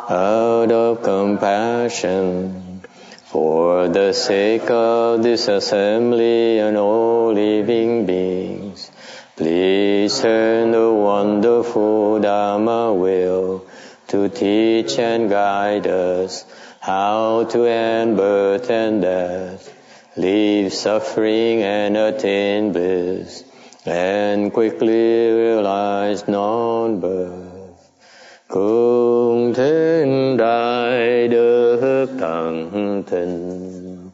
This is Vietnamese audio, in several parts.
out of compassion, for the sake of this assembly and all living beings, please turn the wonderful Dharma wheel to teach and guide us how to end birth and death, leave suffering and attain bliss, and quickly realize non-birth. Cung thính đại đức tận tình,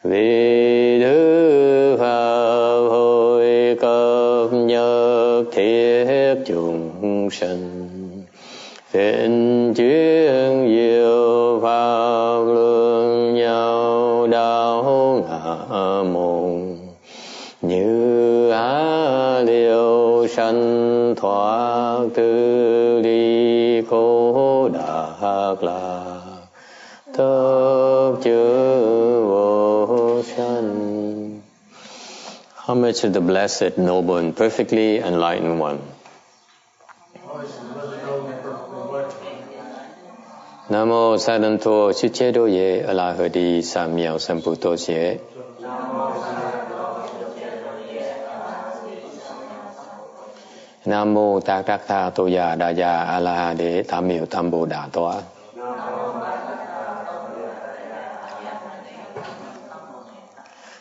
vì đức pháp hội cấp nhất thiết chúng sanh, phiền chuyên diệu pháp lượng nhau đạo ngã môn, như á liêu sanh thoát tư ly khổ đạc lạc, thấp chư vô sanh. Homage to the blessed, noble, and perfectly enlightened one. Namo Sadanto Chichedo Ye Alahadi Samyao Samputo Ye. Namo Takakha Toya Daya Alahade Tamil Tambo Datoa.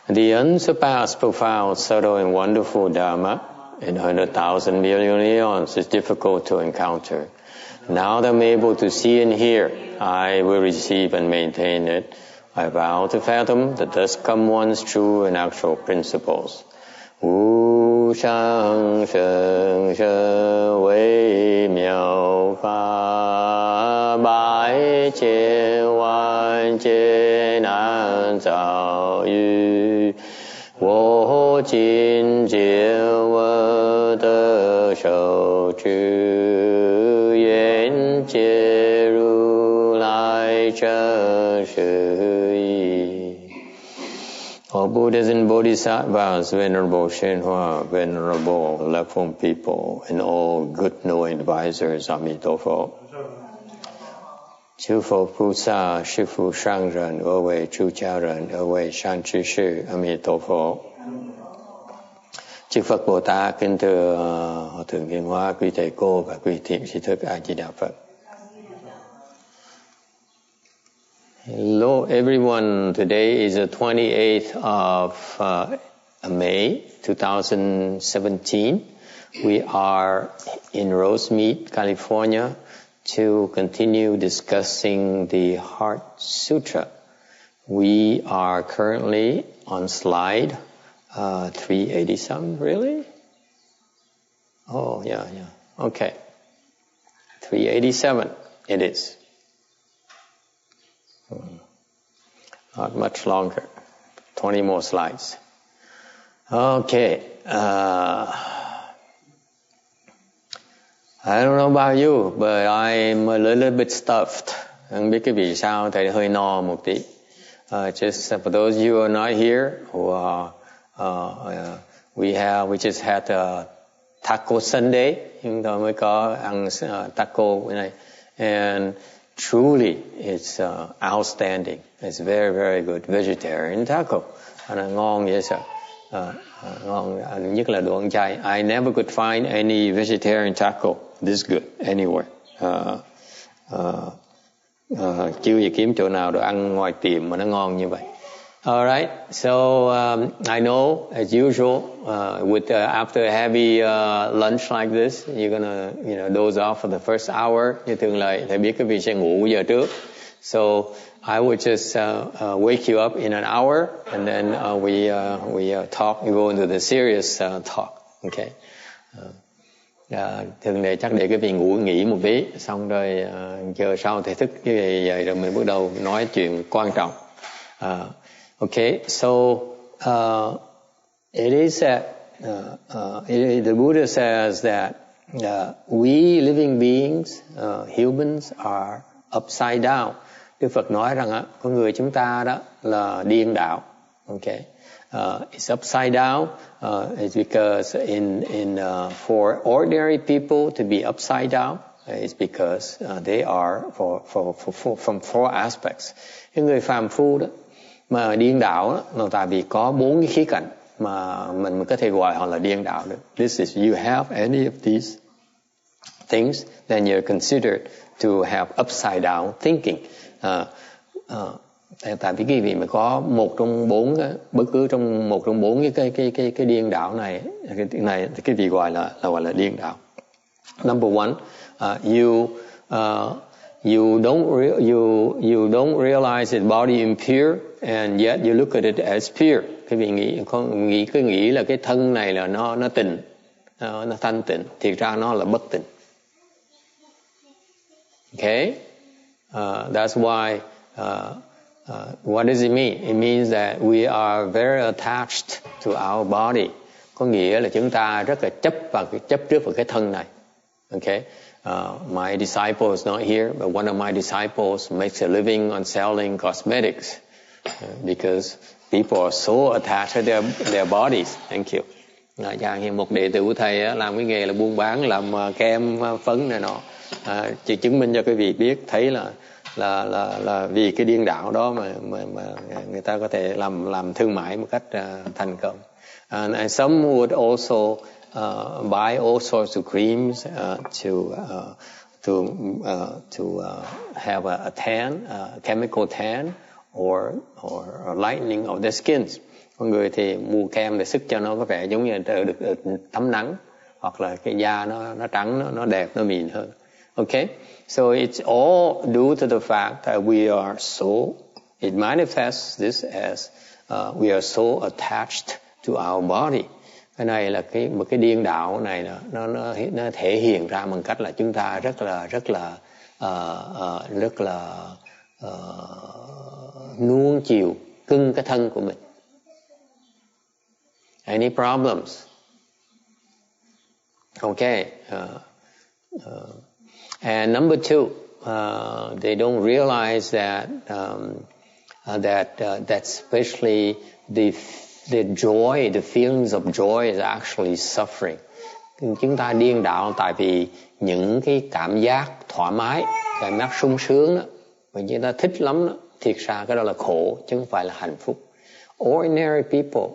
The unsurpassed, profound, subtle, and wonderful Dharma in 100,000 million eons is difficult to encounter. Now that I'm able to see and hear, I will receive and maintain it. I vow to fathom the thus come one's true and actual principles. Wu shang sheng sheng wei miao fa bai jian wan jian an zao yu wo jin jian wen de shou zhi yan jie ru lai zheng shi yi. All Buddhas and Bodhisattvas, Venerable Shenhua, Venerable Left Home People, and all good knowing advisors, Amitofo. Chư Phật菩萨, Sư Phụ Sang Rần, ở vị Chú Cha Rần, ở vị Sang Chư Sư, Amitofo. Chư Phật Bồ Tát, kính thưa Hòa Thượng Hiền Hóa, quý thầy cô và quý thiện tri thức A Di Đà Phật. Hello everyone, today is the 28th of May 2017. We are in Rosemead, California to continue discussing the Heart Sutra. We are currently on slide 387, really? Oh, yeah. Okay. 387 it is. Not much longer. 20 more slides. Okay. I don't know about you, but I'm a little bit stuffed. Không biết cái vì sao, thầy hơi no một tí. Just for those of you who are not here, who we just had a Taco Sunday. Chúng tôi mới có ăn taco cái này. And truly, it's outstanding. It's very, very good vegetarian taco. Ngon vậy sao? Ngon, nhất là đồ ăn chay. I never could find any vegetarian taco this good anywhere. Chưa gì kiếm chỗ nào đồ ăn ngoài tiệm mà nó ngon như vậy. All right, so I know, as usual, after a heavy lunch like this, you're gonna, doze off for the first hour. Như thường lệ, thầy biết cái vị sẽ ngủ giờ trước. So I would just wake you up in an hour, and then we talk, we go into the serious talk. Okay. Thường lệ chắc để cái vị ngủ nghỉ một tí, xong rồi giờ sau thầy thức cái vậy rồi mình bắt đầu nói chuyện quan trọng. Okay, so it is that the Buddha says that we living beings, humans, are upside down. Đức Phật nói rằng con người chúng ta đó là điên đảo. Okay, it's upside down. It's because for ordinary people to be upside down, is because they are from four aspects. Cái người phàm phu đó mà điên đảo đó, là tại vì có 4 cái khía cạnh mà mình có thể gọi họ là điên đảo được. This is, you have any of these things, then you're considered to have upside down thinking. Tại vì cái vị mà có một trong 4, bất cứ trong một trong 4 cái điên đảo này, cái vị gọi là điên đảo. Number one, you don't realize that body impure and yet you look at it as pure. Cái vị nghĩ là cái thân này là nó tịnh, nó thanh tịnh, thiệt ra nó là bất tịnh. Okay, that's why. What does it mean? It means that we are very attached to our body. Có nghĩa là chúng ta rất là chấp trước vào cái thân này. Okay, my disciple is not here, but one of my disciples makes a living on selling cosmetics because people are so attached to their bodies. Thank you. Một đệ tử của thầy làm cái nghề là buôn bán làm kem phấn này nọ. Chỉ chứng minh cho quý vị biết thấy là vì cái điên đảo đó mà người ta có thể làm thương mại một cách thành công. And some would also buy all sorts of creams to have a tan, chemical tan, or lightening of their skins. Có người thì mua kem để sức cho nó có vẻ giống như được tắm nắng, hoặc là cái da nó trắng, nó đẹp, nó mịn hơn. Okay, so it's all due to the fact that we are it manifests this as we are so attached to our body. Cái này là một cái điên đạo này nó thể hiện ra bằng cách là chúng ta rất là nuông chiều cưng cái thân của mình. Any problems? Okay. And number two, they don't realize that especially the joy, the feelings of joy is actually suffering. Chúng ta điên đạo tại vì những cái cảm giác thoải mái, cảm giác sung sướng đó, mà chúng ta thích lắm đó, thiệt ra cái đó là khổ chứ không phải là hạnh phúc. Ordinary people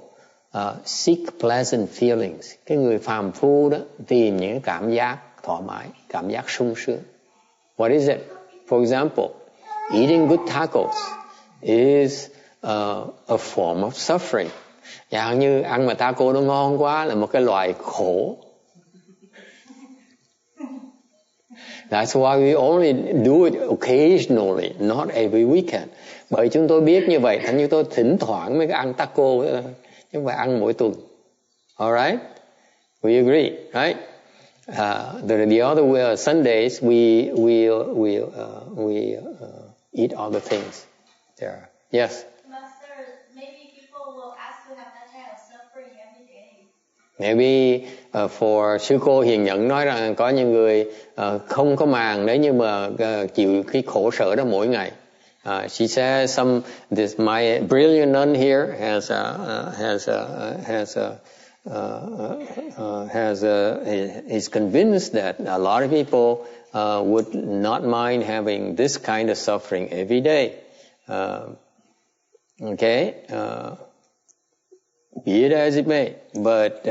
seek pleasant feelings. Cái người phàm phu đó tìm những cảm giác thoải mái, cảm giác sung sướng. What is it? For example, eating good tacos is a form of suffering. Chẳng như ăn mà taco nó ngon quá là một cái loại khổ. That's why we only do it occasionally, not every weekend. Bởi chúng tôi biết như vậy, thành như tôi thỉnh thoảng mới ăn taco, chứ không phải ăn mỗi tuần. Alright? We agree, right? The other way, Sundays we eat all the things there. Yes. Master, maybe people will ask to have that kind of suffering every day. Maybe for sư cô hiền nhẫn nói rằng có những người không có màng nếu như mà chịu cái khổ sở đó mỗi ngày. She says my brilliant nun here is convinced that a lot of people would not mind having this kind of suffering every day. Okay, be it as it may, but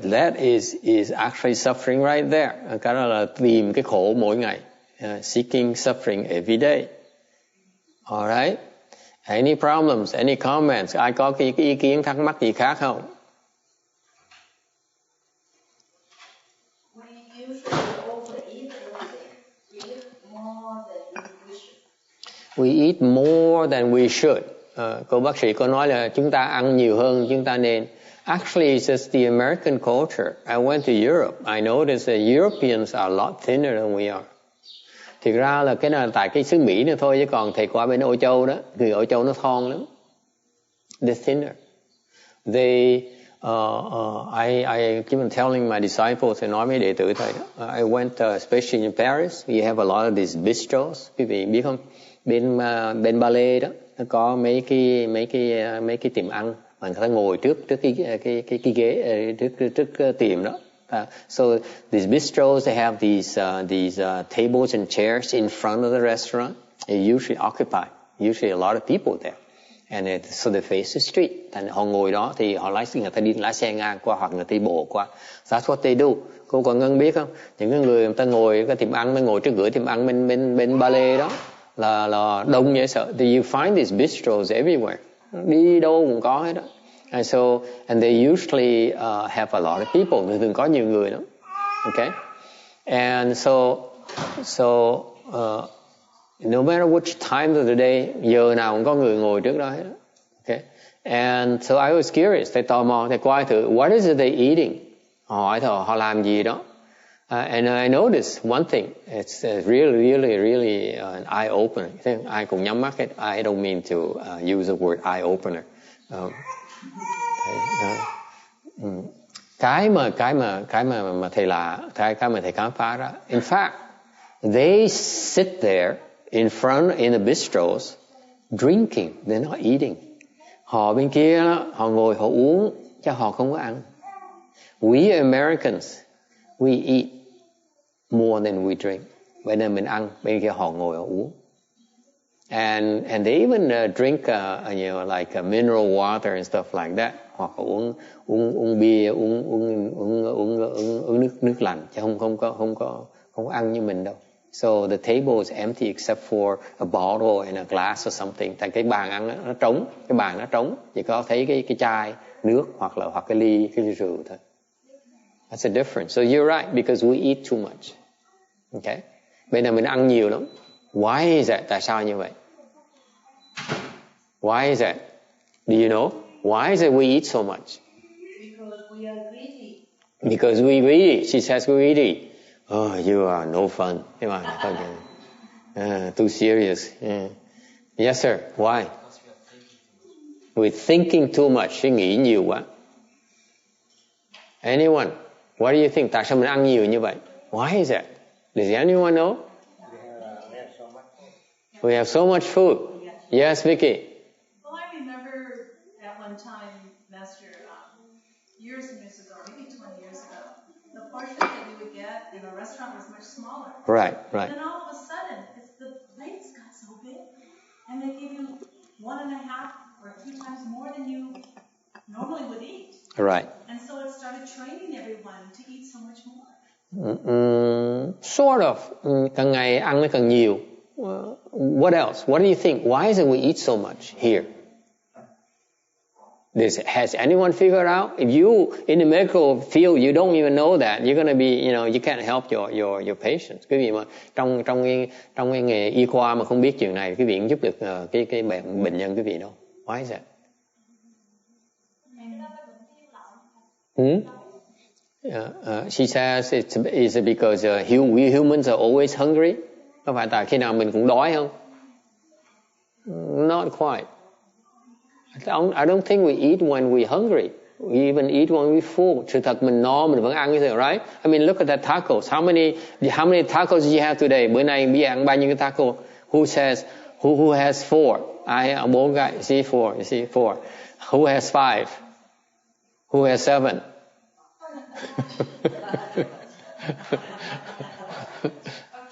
that is actually suffering right there. Cái đó là tìm cái khổ mỗi ngày, seeking suffering every day. All right. Any problems, any comments? Ai có cái ý kiến thắc mắc gì khác không? We usually overeat more than we should. We eat more than we should. Cô bác sĩ có nói là chúng ta ăn nhiều hơn chúng ta nên. Actually, it's just the American culture. I went to Europe. I noticed that Europeans are a lot thinner than we are. Thì ra là cái này là tại cái xứ Mỹ nữa thôi, chứ còn thầy qua bên Âu Châu đó, người Âu Châu nó thon lắm. They're thinner. I keep on telling my disciples, and nói với đệ tử thầy đó, I went especially in Paris. We have a lot of these bistros. Quý vị biết không? Bên Ballet đó, nó có mấy cái tiệm ăn mà người ta ngồi trước cái ghế trước tiệm đó, So these bistros, they have these tables and chairs in front of the restaurant. They're usually occupied. Usually a lot of people there. And so they face the street. Thành họ ngồi đó thì họ người ta đi lái xe ngang qua hoặc người ta đi bộ qua. That's what they do. Cô còn Ngân biết không? Những cái người ta ngồi cái tiệm ăn, mới ngồi trước cửa tiệm ăn bên ba lê đó là đông dễ sợ. You find these bistros everywhere. Đi đâu cũng có hết đó. And they usually have a lot of people. Thường có nhiều người đó. Okay? And so no matter which time of the day, giờ nào cũng có người ngồi trước đó hết. Okay? And so I was curious. Thầy tò mò, thầy coi thử, what is it they eating? Hỏi họ làm gì đó. And I noticed one thing. It's really an eye-opener. Ai cũng nhắm mắt hết. I don't mean to use the word eye-opener. Cái mà thầy cái mà thầy khám phá ra. In fact, they sit there in the bistros, drinking. They're not eating. Họ bên kia đó, họ ngồi họ uống, chứ họ không có ăn. We Americans, we eat more than we drink. Bên đây mình ăn, bên kia họ ngồi họ uống. And they even drink like mineral water and stuff like that. Hoặc uống bia, uống nước lạnh, chứ không có ăn như mình đâu. So the table is empty except for a bottle and a glass or something. Tại cái bàn ăn nó trống, chỉ có thấy cái chai nước hoặc cái ly rượu thôi. That's a difference. So you're right, because we eat too much. Okay? Bên này mình ăn nhiều lắm. Why is that? Tại sao như vậy? Why is that? Do you know? Why is it we eat so much? Because we are greedy. Because we greedy. She says we're greedy. Oh, you are no fun. Too serious. Yes, sir. Why? We're thinking too much. Suy nghĩ nhiều quá. Anyone? What do you think? Tại sao mình ăn nhiều như vậy? Why is that? Does anyone know? We have so much food. Yes, Vicky. Well, I remember at one time, Master, years and years ago, maybe 20 years ago, the portion that you would get in a restaurant was much smaller. Right. And then all of a sudden, the plates got so big, and they give you 1.5 or 2 times more than you normally would eat. Right. And so it started training everyone to eat so much more. Sort of. Càng ngày ăn nó càng nhiều. What else? What do you think? Why is it we eat so much here? Has anyone figured out? If you in the medical field you don't even know that, you're going to be, you can't help your patients. Quý vị mà trong cái nghề y khoa mà không biết chuyện này, quý vị cũng giúp được cái bệnh nhân quý vị đâu. Why is that? She says it's because we humans are always hungry. Có phải tại khi nào mình cũng đói không? Not quite. I don't think we eat when we're hungry. We even eat when we're full. Sự thật mình no mình vẫn ăn như thế, right? I mean, look at that tacos. How many tacos did you have today? Bữa nay biết ăn bao nhiêu cái taco? Who has 4? I 4 cái. You see 4. You see 4. Who has 5? Who has 7?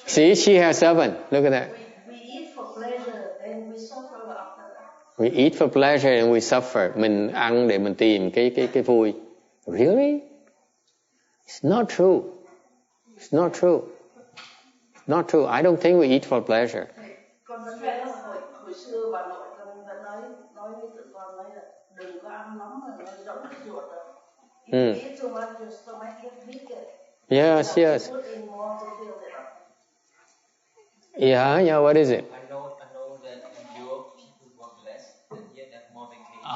See, she has 7. Look at that. We eat for pleasure and we suffer after that. We eat for pleasure and we suffer. Mình ăn để mình tìm cái vui. Really? It's not true. It's not true. Not true. I don't think we eat for pleasure. Con vẫn nhớ hồi xưa bà nội con vẫn nói với tụi con là đừng có ăn lắm mà nó giống ruột rồi. If you eat too much, your stomach gets bigger. Yes. Put in more to fill it up. Yeah, what is it? I know that in Europe people work less, and yet they have more vacation.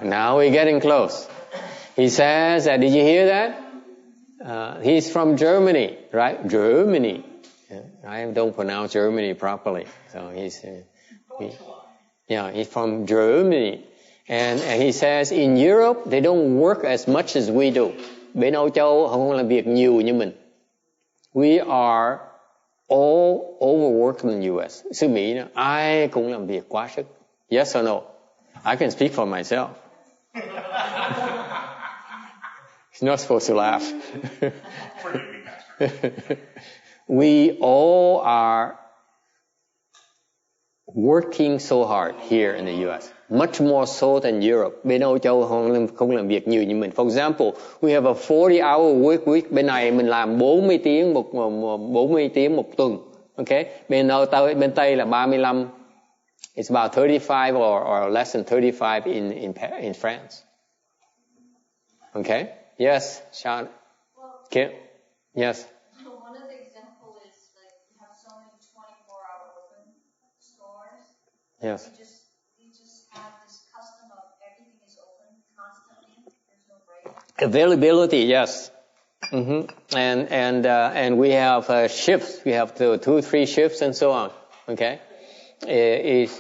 Now we're getting close. He says that, did you hear that? He's from Germany, right? Germany. I don't pronounce Germany properly. So he's from Germany. And he says in Europe, they don't work as much as we do. Bên Âu Châu không làm việc nhiều như mình. We are all overworked in the US. Xứ Mỹ đó, ai cũng làm việc quá sức. Yes or no? I can speak for myself. You're not supposed to laugh. Forgive me, Master. We all are working so hard here in the US, much more so than Europe. Bên Âu Châu không làm việc nhiều như mình. For example, we have a 40-hour work week. Bên này mình làm 40 tiếng một tuần. Okay? Bên Tây là 35. It's about 35 or less than 35 in France. Okay? Yes, Sean. Kim? Yes. One of the examples is like you have so many 24-hour open stores. Yes. We just have this custom of everything is open constantly. There's no break. Availability, yes. And we have shifts. We have 2-3 shifts and so on. Okay. It's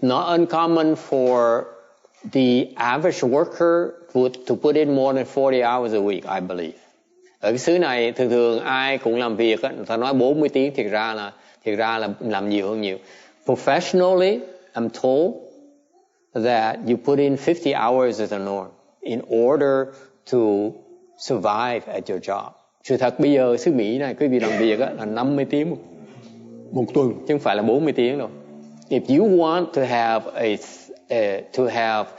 not uncommon for the average worker to put in more than 40 hours a week, I believe. Ở cái xứ này thường ai cũng làm việc, người ta nói 40 tiếng, thiệt ra là làm nhiều hơn nhiều. Professionally, I'm told that you put in 50 hours as a norm in order to survive at your job. Sự thật bây giờ xứ Mỹ này quý vị làm việc là 50 tiếng một tuần, chứ không phải là 40 tiếng đâu. If you want to have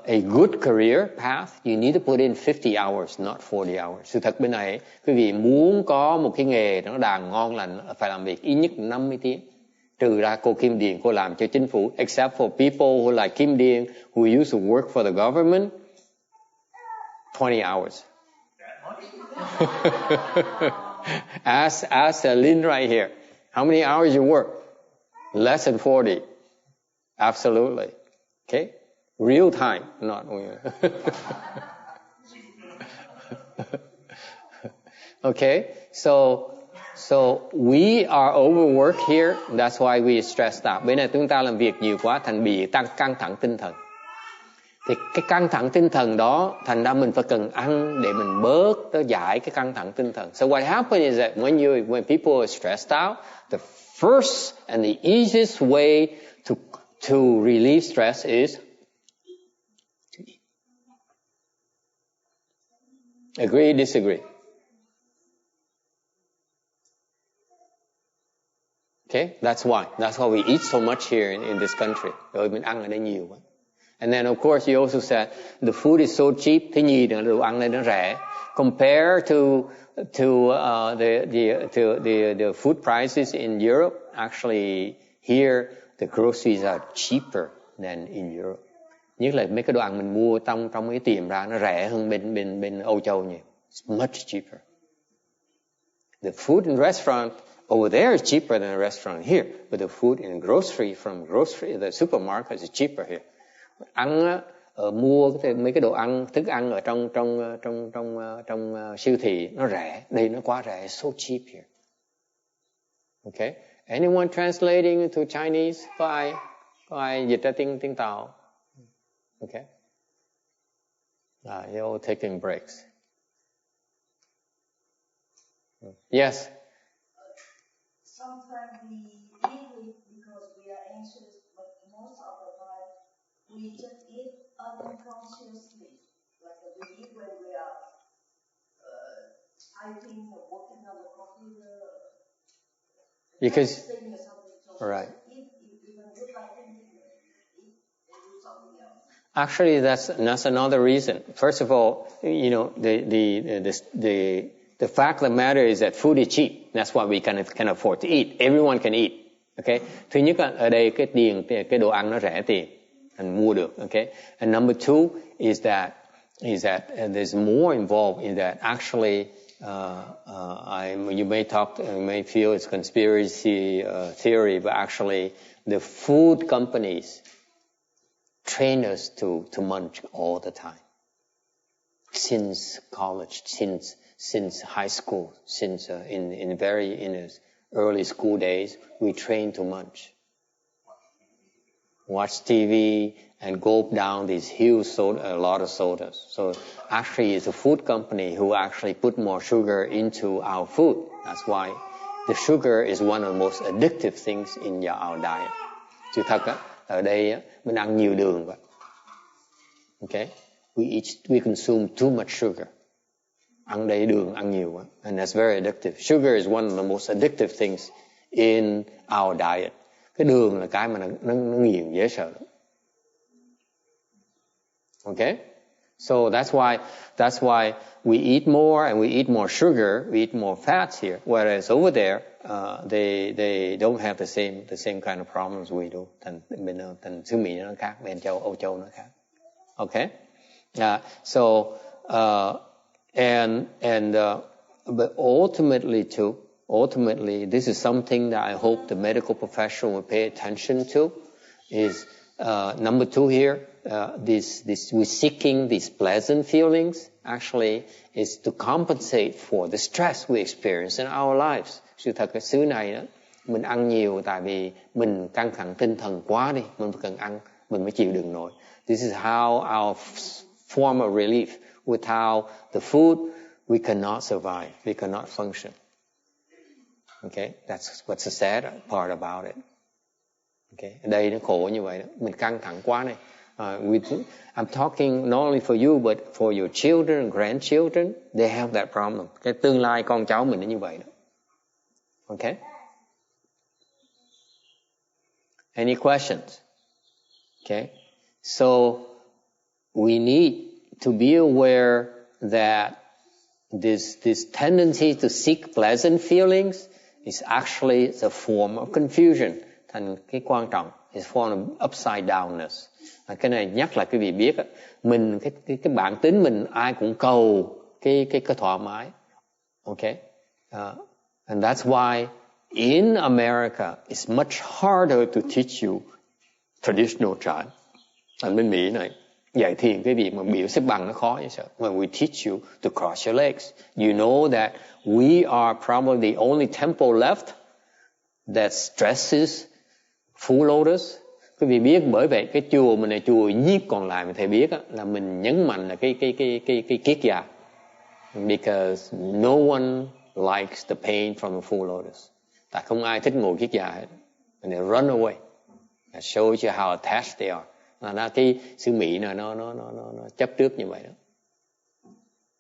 a good career path, you need to put in 50 hours, not 40 hours. Sự thật bên này, quý vị muốn có một cái nghề nó đàng ngon lành, phải làm việc ít nhất 50 tiếng. Trừ ra cô Kim Điền, cô làm cho chính phủ. Except for people who like Kim Điền, who used to work for the government, 20 hours. Ask Lynn right here. How many hours you work? Less than 40. Absolutely. Okay? Real time, not okay? So we are overworked here. That's why we stressed out. Bên này chúng ta làm việc nhiều quá thành bị căng thẳng tinh thần. Thì cái căng thẳng tinh thần đó thành ra mình phải cần ăn để mình bớt nó giải cái căng thẳng tinh thần. So what happens is that when people are stressed out, the first and the easiest way to relieve stress is to eat. Agree, disagree? Okay, that's why we eat so much here in this country. Rồi mình ăn ở đây nhiều quá. And then of course you also said the food is so cheap. Thứ nhì là đồ ăn này nó rẻ. Compared to the food prices in Europe, actually here the groceries are cheaper than in Europe. Nhất là mấy cái đồ ăn mình mua trong mấy tiệm ra nó rẻ hơn bên Âu Châu nhiều. It's much cheaper. The food in restaurant over there is cheaper than a restaurant here, but the food in the supermarket is cheaper here. Ăn mua mấy cái đồ ăn, thức ăn ở trong siêu thị nó rẻ, đây nó quá rẻ, so cheap here. Okay, anyone translating into Chinese? Có ai dịch ra tiếng Tàu? Okay, you're all taking breaks. Yes. Sometimes we eat because we are anxious, but most of the time we just eat unconsciously. Like we eat when we are typing or working on the computer. Because, right. Actually, that's another reason. First of all, you know, the fact of the matter is that food is cheap. That's why we can afford to eat. Everyone can eat. Okay. Thứ nhất là ở đây cái đồ ăn nó rẻ tiền, anh mua được. Okay. And number two is that there's more involved in that. Actually, you may feel it's conspiracy theory, but actually, the food companies train us to munch all the time. Since college, since high school, since in early school days, we train to munch. Watch TV and gulp down these huge a lot of sodas. So actually it's a food company who actually put more sugar into our food. That's why the sugar is one of the most addictive things in our diet. Chứ thật á, ở đây á, mình ăn nhiều đường vậy. Okay? we consume too much sugar. Ăn đầy đường, ăn nhiều quá. And that's very addictive. Sugar is one of the most addictive things in our diet. Cái đường là cái mà nó nghiền dễ sợ. Okay? So that's why we eat more and we eat more sugar, we eat more fats here. Whereas over there, they don't have the same kind of problems we do. Thành xứ Mỹ nó khác, bên Âu Châu nó khác. Okay? But ultimately, this is something that I hope the medical profession will pay attention to. Is number 2 here. We're seeking these pleasant feelings. Actually, is to compensate for the stress we experience in our lives. Sự thật cái xứ này đó, mình ăn nhiều tại vì mình căng thẳng tinh thần quá đi, mình cần ăn, mình mới chịu đựng nổi. This is how our form of relief. Without the food, we cannot survive. We cannot function. Okay, that's what's the sad part about it. Okay, ở đây nó khổ như vậy đó. Mình căng thẳng quá này. I'm talking not only for you, but for your children and grandchildren. They have that problem. Cái tương lai con cháu mình nó như vậy đó. Okay. Any questions? Okay. So we need to be aware that this tendency to seek pleasant feelings is actually the form of confusion. Thành cái quan trọng is form of upside downness. Cái này nhắc lại quý vị biết á, mình cái bản tính mình ai cũng cầu cái thoải mái. Okay? And that's why in America it's much harder to teach you traditional chant. Ở bên Mỹ này dạy thiền cái việc mà biểu xếp bằng nó khó như sao. When we teach you to cross your legs, you know that we are probably the only temple left that stresses full lotus. Quý vị biết, bởi vậy cái chùa mình là chùa duy nhất còn lại mà thầy biết á, là mình nhấn mạnh là cái kiết già. Because no one likes the pain from the full lotus. Tại không ai thích ngồi kiết già hết. And they run away. That shows you how attached they are. Là cái xứ Mỹ này nó chấp trước như vậy đó.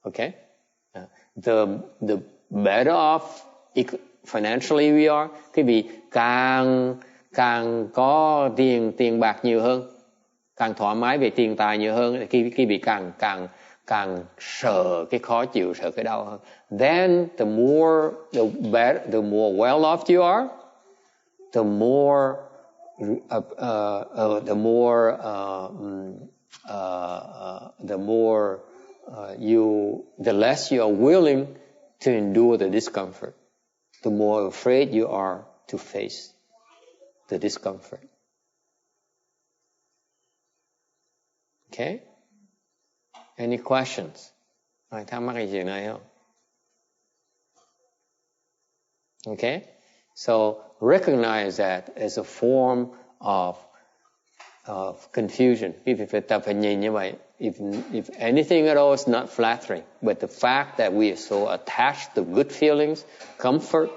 Okay? The better off financially we are, cái vì càng có tiền bạc nhiều hơn, càng thoải mái về tiền tài nhiều hơn, cái vị càng sợ cái khó chịu, sợ cái đau hơn. Then the more well off you are, the less you are willing to endure the discomfort, the more afraid you are to face the discomfort. Okay? Any questions? Ai thắc mắc cái chuyện này không? Okay? So recognize that as a form of confusion. If ta phải nhìn như vậy, if anything at all is not flattering, but the fact that we are so attached to good feelings, comfort,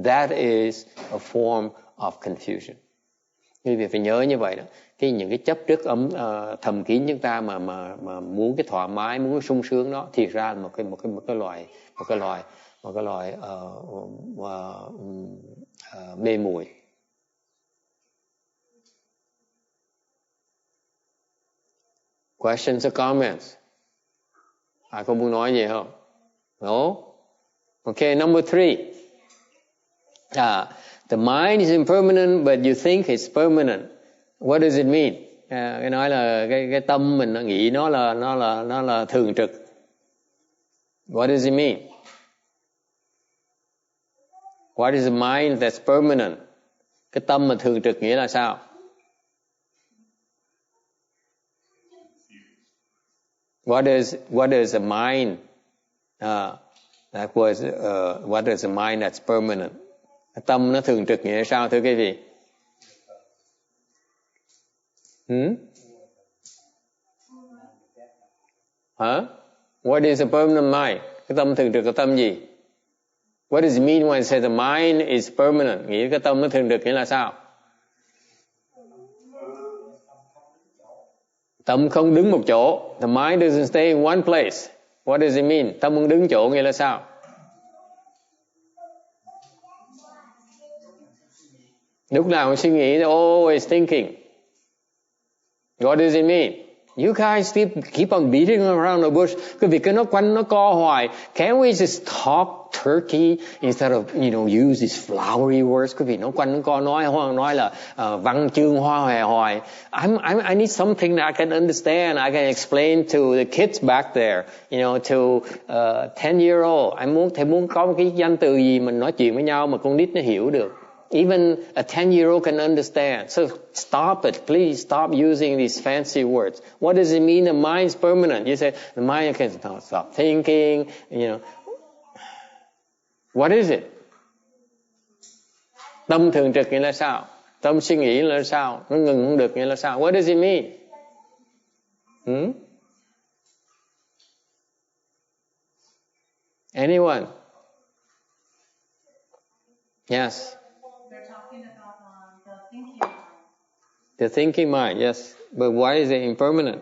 that is a form of confusion. Quý vị phải nhớ như vậy đó. Những cái chấp trước thầm kín chúng ta mà muốn cái thoải mái, muốn cái sung sướng đó, thì ra là một cái loại mê muội. Questions or comments? Ai có muốn nói gì không? No? Okay, number 3. The mind is impermanent, but you think it's permanent. What does it mean? Cái nói là cái tâm mình nó nghĩ nó là thường trực. What does it mean? What is a mind that's permanent? Cái tâm mà thường trực nghĩa là sao? What is a mind? What is a mind that's permanent? Cái tâm nó thường trực nghĩa là sao thưa quý vị? What is a permanent mind? Cái tâm thường trực là tâm gì? What does it mean when it says the mind is permanent? Nghĩa cái tâm nó thường trực nghĩa là sao? Tâm không đứng một chỗ. The mind doesn't stay in one place. What does it mean? Tâm không đứng chỗ nghĩa là sao? Lúc nào suy nghĩ, always thinking. What does it mean? You guys keep on beating around the bush. Cái việc nó quanh nó co hoài. Can't we just talk turkey instead of, use these flowery words? Cái việc nó quanh nó co nói là văn chương hoa hòe hoài. I need something that I can understand. I can explain to the kids back there. To 10-year-old. Thầy muốn có một cái danh từ gì mình nói chuyện với nhau mà con nít nó hiểu được. Even a 10-year-old can understand. So stop it. Please stop using these fancy words. What does it mean the mind's permanent? You say, the mind can stop thinking, What is it? Tâm thường trực nghĩa là sao? Tâm suy nghĩ là sao? Nó ngừng không được nghĩa là sao? What does it mean? Anyone? Yes. The thinking mind, yes. But why is it impermanent?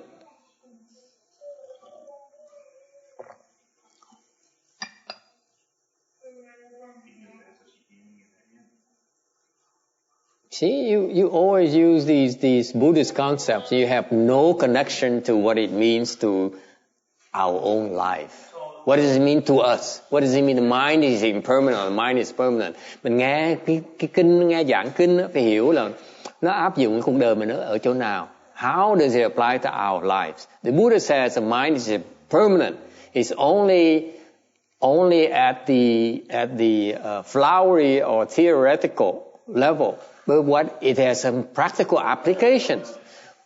See, you always use these Buddhist concepts. You have no connection to what it means to our own life. What does it mean to us? What does it mean the mind is impermanent, the mind is permanent? Mình nghe cái kinh, nghe giảng kinh phải hiểu là nó áp dụng cuộc đời mình ở chỗ nào. How does it apply to our lives? The Buddha says the mind is permanent. It's only at the flowery or theoretical level. But what it has some practical applications.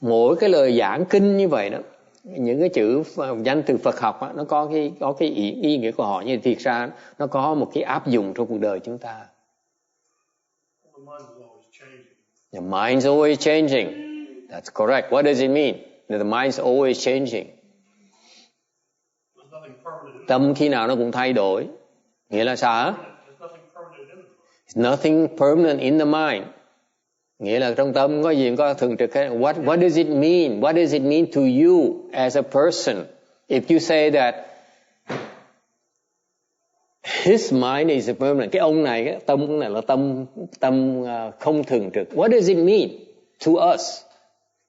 Mỗi cái lời giảng kinh như vậy đó, những cái chữ danh từ Phật học đó, nó có cái ý nghĩa của họ, nhưng thiệt ra nó có một cái áp dụng trong cuộc đời chúng ta. The mind's always changing. That's correct. What does it mean? The mind's always changing. Tâm khi nào nó cũng thay đổi. Nghĩa là sao? There's nothing permanent in the mind. Nghĩa là trong tâm có gì có thường trực. What does it mean? What does it mean to you as a person? If you say that his mind is permanent, cái ông này, cái tâm này là tâm không thường trực. What does it mean to us?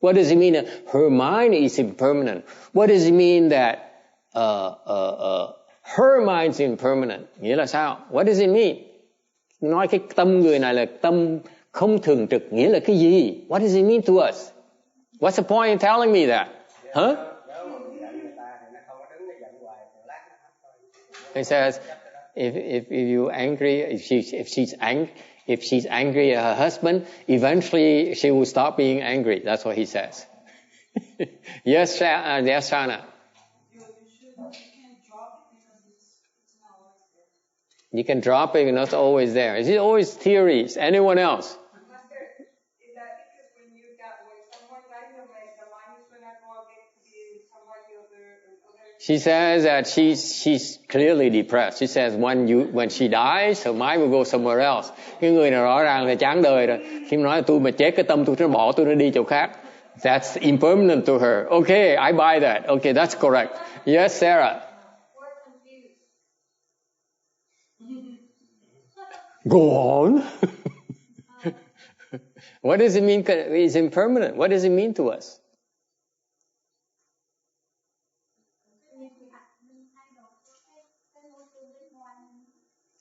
What does it mean that her mind is impermanent? What does it mean that her mind is impermanent? Nghĩa là sao? What does it mean? Nói cái tâm người này là tâm không thường trực, nghĩa là cái gì? What does it mean to us? What's the point in telling me that? Huh? He says, if you angry, if she's angry at her husband, eventually she will stop being angry. That's what he says. Yes, Shana. You can drop it, it's not always there. Is it always theories? Anyone else? Is that because when you got someone dies, the mind is going to go to be somebody other? She says that she's clearly depressed. She says when she dies, her mind will go somewhere else. Cái người nào rõ ràng là chán đời rồi. Khi nói là tôi mà chết, cái tâm tôi nó bỏ tôi nó đi chỗ khác. That's impermanent to her. Okay, I buy that. Okay, that's correct. Yes, Sarah. Go on. What does it mean? It's impermanent. What does it mean to us?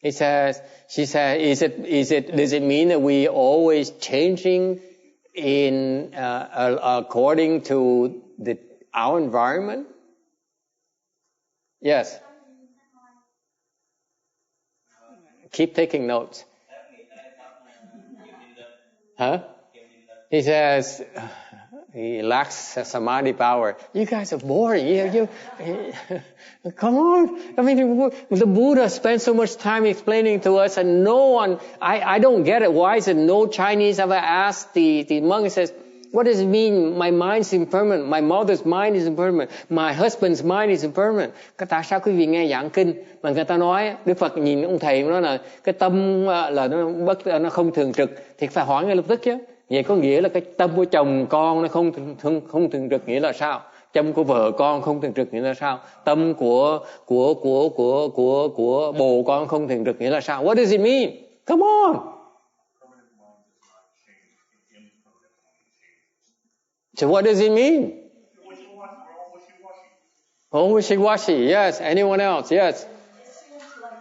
She says, does it mean that we always changing in, according to our environment? Yes. Keep taking notes. Huh? He says he lacks samadhi power. You guys are boring. You come on. I mean, the Buddha spent so much time explaining to us, and no one. I don't get it. Why is it no Chinese ever asked the monk? He says, what does it mean? My mind's impermanent. My mother's mind is impermanent. My husband's mind is impermanent. Tại sao quý vị nghe giảng kinh mà người ta nói, Đức Phật nhìn ông thầy nói là cái tâm là nó không thường trực, thì phải hỏi ngay lập tức chứ. Vậy có nghĩa là cái tâm của chồng con nó không thường trực, nghĩa là sao? Tâm của vợ con không thường trực nghĩa là sao? Tâm của bồ con không thường trực nghĩa là sao? What does it mean? Come on. So what does it mean? Oh, wishy-washy. Yes. Anyone else? Yes. It seems like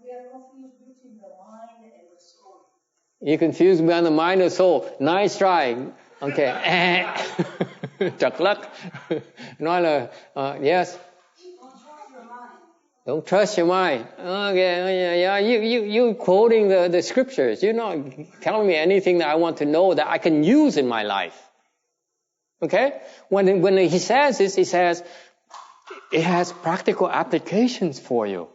we are confused between the mind and the soul. You confused between the mind and soul. Nice try. Okay. Trật lắc. Nói là yes. Don't trust your mind. Okay. Yeah. You quoting the scriptures. You're not telling me anything that I want to know that I can use in my life. Okay? When he says this, he says it has practical applications for you.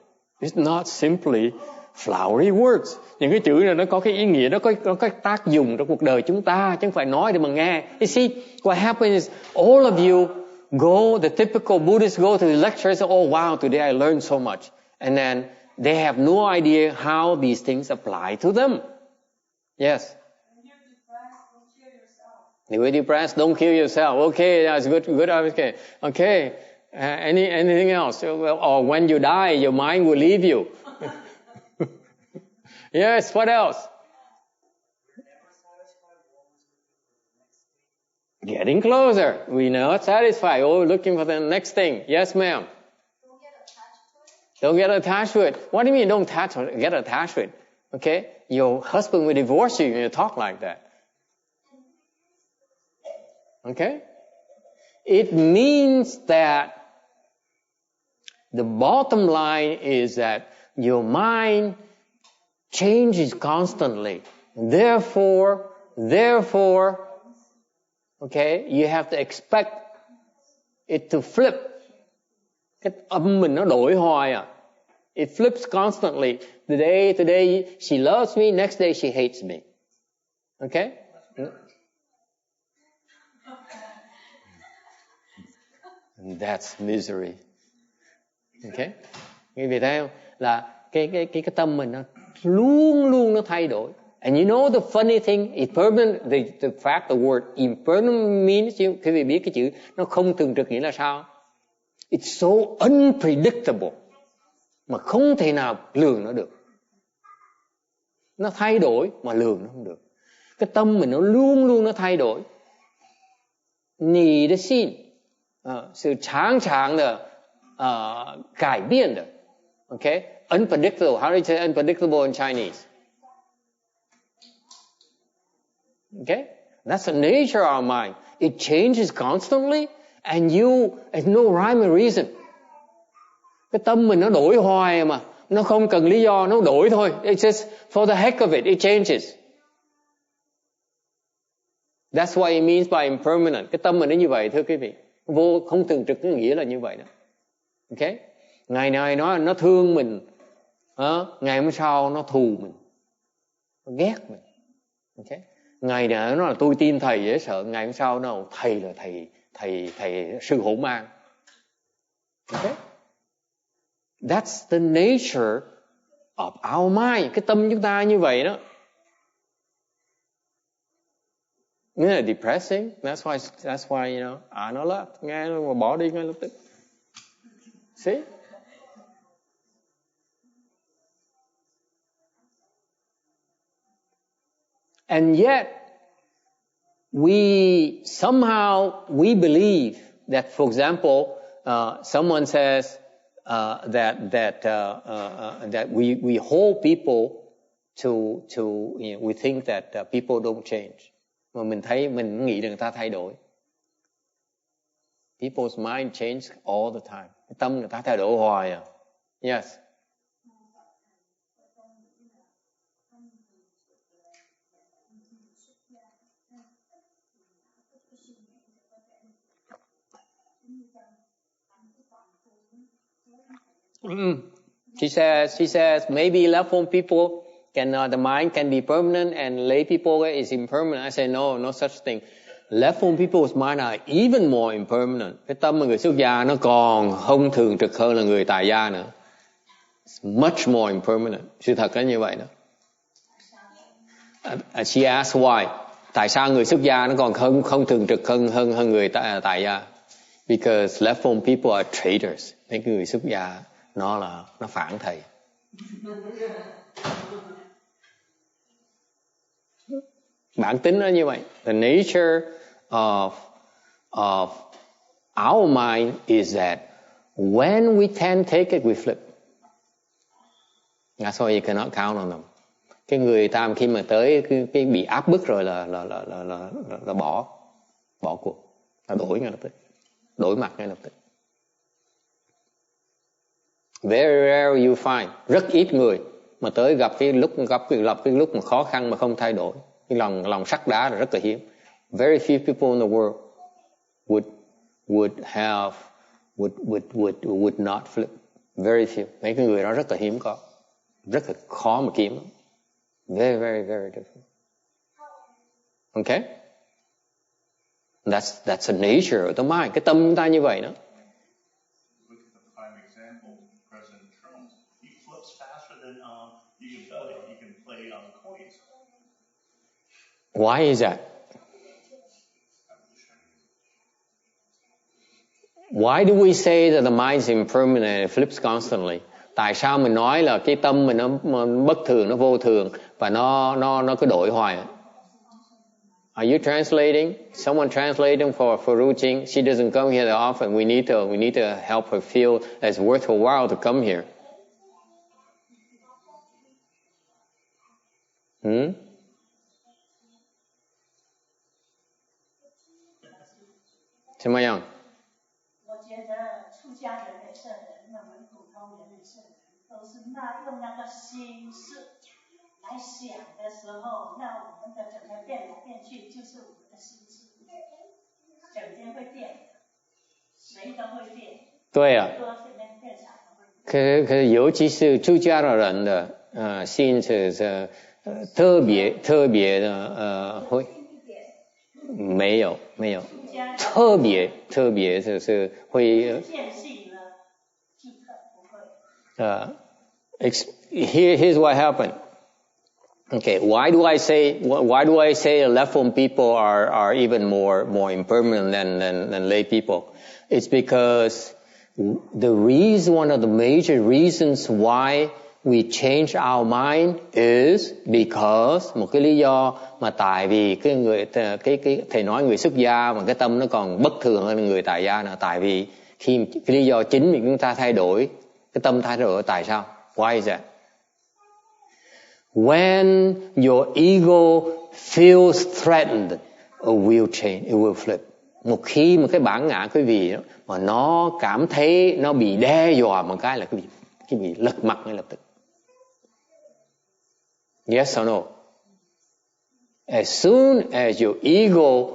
It's not simply flowery words. Những cái chữ này nó có cái ý nghĩa, nó có tác dụng trong cuộc đời chúng ta, chứ không phải nói để mà nghe. You see, what happens is all of you go, the typical Buddhists go to the lectures, oh wow, today I learned so much. And then they have no idea how these things apply to them. Yes. When you're depressed, don't kill yourself. Okay, that's good. Okay. Okay. Anything else? Or when you die, your mind will leave you. Yes, what else? Getting closer. We're not satisfied. Oh, looking for the next thing. Yes, ma'am. Don't get attached to it. What do you mean don't get attached to it? Okay? Your husband will divorce you when you talk like that. Okay? It means that the bottom line is that your mind changes constantly. Therefore, okay, you have to expect it to flip. Cái âm mình nó đổi hoài à. It flips constantly. Today she loves me, next day she hates me. Okay? And that's misery. Okay? Nghe vì thấy không? Là cái tâm mình nó luôn nó thay đổi. And you know the funny thing, impermanent, the fact the word impermanent means, quý vị biết cái chữ nó không thường trực nghĩa là sao? It's so unpredictable. Mà không thể nào lường nó được. Nó thay đổi mà lường nó không được. Cái tâm mình nó luôn nó thay đổi. Nì de xin, sự常常的改变的. Okay? Unpredictable. How do you say unpredictable in Chinese? Okay? That's the nature of our mind. It changes constantly and there's no rhyme or reason. Cái tâm mình nó đổi hoài mà. Nó không cần lý do, nó đổi thôi. It's just for the heck of it, it changes. That's what it means by impermanent. Cái tâm mình nó như vậy thưa quý vị. Không thường trực, cái nghĩa là như vậy đó. Okay? Ngày này nó thương mình. Ngày hôm sau nó thù mình. Nó ghét mình. Okay? Ngày này nó là tôi tin thầy dễ sợ. Ngày hôm sau nó thầy là thầy sư hổ mang. Okay? That's the nature of our mind. Cái tâm chúng ta như vậy đó. Nghĩa là depressing. That's why you know, nó left. Nghe nó bỏ đi ngay lập tức. See? And yet, we believe that, for example, someone says that we hold people to you know, we think that people don't change. Mà mình nghĩ rằng người ta thay đổi. People's mind change all the time. Cái tâm người ta thay đổi hoài à. Yes. She says maybe left home people the mind can be permanent and lay people is impermanent. I say no such thing. Left home people's mind are even more impermanent. Cái tâm của người xuất gia nó còn không thường trực hơn là người tại gia nữa. It's much more impermanent. Sự thật là như vậy đó. And she asked why. Tại sao người xuất gia nó còn không thường trực hơn người tại gia? Because left form people are traitors. Mấy người xuất gia nó phản thầy. Bản tính nó như vậy. The nature of our mind is that when we can take it, we flip. That's why you cannot count on them. Cái người tam khi mà tới cái bị áp bức rồi là bỏ cuộc, là đổi ngay lập tức, đổi mặt ngay lập tức. Very rare you find, rất ít người mà tới gặp cái lúc mà khó khăn mà không thay đổi. Cái lòng sắt đá là rất là hiếm. Very few people in the world would not flip. Very few. Mấy cái người đó rất là hiếm có, rất là khó mà kiếm. Very, very, very different. Okay? That's the nature of the mind. Cái tâm chúng ta như vậy đó. Look at the prime example, President Trump. He flips faster than he can play coins. Why is that? Why do we say that the mind is impermanent and it flips constantly? Tại sao mình nói là cái tâm mình nó bất thường, nó vô thường và nó cứ đổi hoài? Are you translating? Someone translating for Ru Jing. She doesn't come here that often. We need to help her feel that it's worth her while to come here. Xin mời ông. 我觉得出家人的圣人，我们普通人的圣人，都是用那个心事来想的时候，那我们的整个变来变去，就是我们的心事，整天会变，谁都会变。对啊。多现在变少都会变。可尤其是出家的人的心是特别的会。没有，特别就是会。Here's what happened. Okay, why do I say left form people are even more impermanent than lay people? It's because one of the major reasons why we change our mind is because một cái lý do mà tại vì cái thầy nói người xuất gia mà cái tâm nó còn bất thường hơn người tại gia là tại vì khi cái lý do chính vì chúng ta thay đổi, cái tâm thay đổi tại sao? Why is that? When your ego feels threatened, it will change, it will flip. Một khi mà cái bản ngã quý vị đó, mà nó cảm thấy nó bị đe dọa một cái là cái gì lật mặt ngay lập tức. Yes or no? As soon as your ego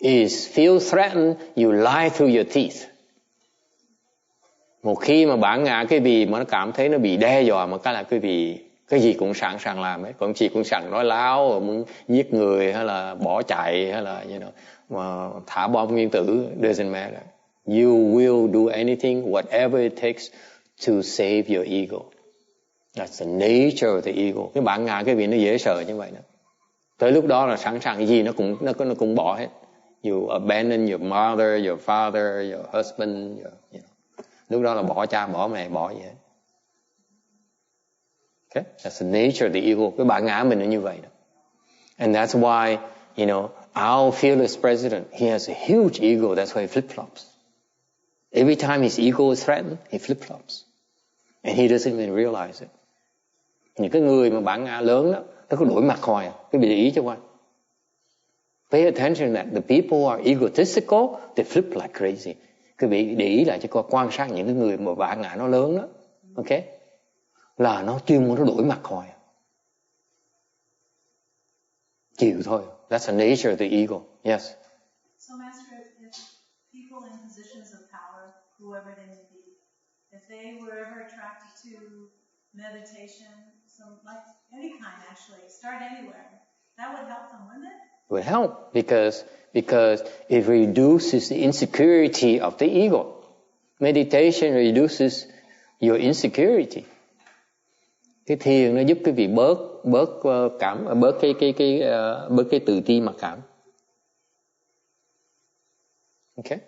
feels threatened, you lie through your teeth. Một khi mà bản ngã cái gì mà nó cảm thấy nó bị đe dọa một cái là cái gì cũng sẵn sàng làm ấy, còn chỉ cũng sẵn nói láo, muốn giết người hay là bỏ chạy hay là mà thả bom nguyên tử, doesn't matter. You will do anything, whatever it takes to save your ego. That's the nature of the ego. Cái bản ngã cái gì nó dễ sợ như vậy đó. Tới lúc đó là sẵn sàng cái gì nó cũng bỏ hết. You abandon your mother, your father, your husband, lúc đó là bỏ cha, bỏ mẹ, bỏ gì hết. Okay? That's the nature of the ego. Cái bản ngã mình nó như vậy đó. And that's why, our fearless president, he has a huge ego. That's why he flip-flops. Every time his ego is threatened, he flip-flops. And he doesn't even realize it. Những cái người mà bản ngã lớn đó, nó cứ đổi mặt hoài. Cứ bị để ý cho quan. Pay attention that the people who are egotistical, they flip like crazy. Cứ bị để ý lại cho coi, quan sát những cái người mà bản ngã nó lớn đó. Okay? Là nó chuyên muốn nó đổi mặt hoài. Chịu thôi. That's the nature of the ego. Yes. So, Master, if people in positions of power, whoever they may be, if they were ever attracted to meditation, like any kind actually, start anywhere, that would help them, wouldn't it? It would help because it reduces the insecurity of the ego. Meditation reduces your insecurity. Cái thiền nó giúp quý vị bớt cái tự ti mặc cảm. Okay?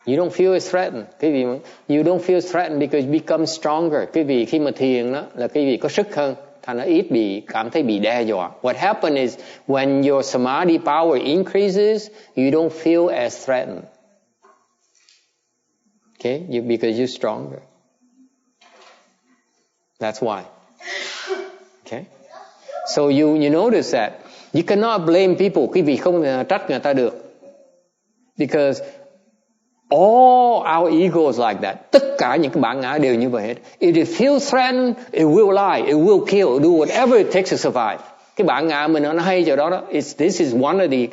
You don't feel threatened. Quý vị, you don't feel threatened because you become stronger. Quý vị khi mà thiền đó là quý vị có sức hơn, thành nó ít cảm thấy bị đe dọa. What happens is when your samadhi power increases, you don't feel as threatened. Okay? Because you're stronger. That's why. Okay? So you notice that you cannot blame people. Quý vị không trách người ta được. Because all our egos like that. Tất cả những cái bản ngã đều như vậy hết. If it feels threatened, it will lie, it will kill, do whatever it takes to survive. Cái bản ngã mình nó hay chỗ đó. This is one of the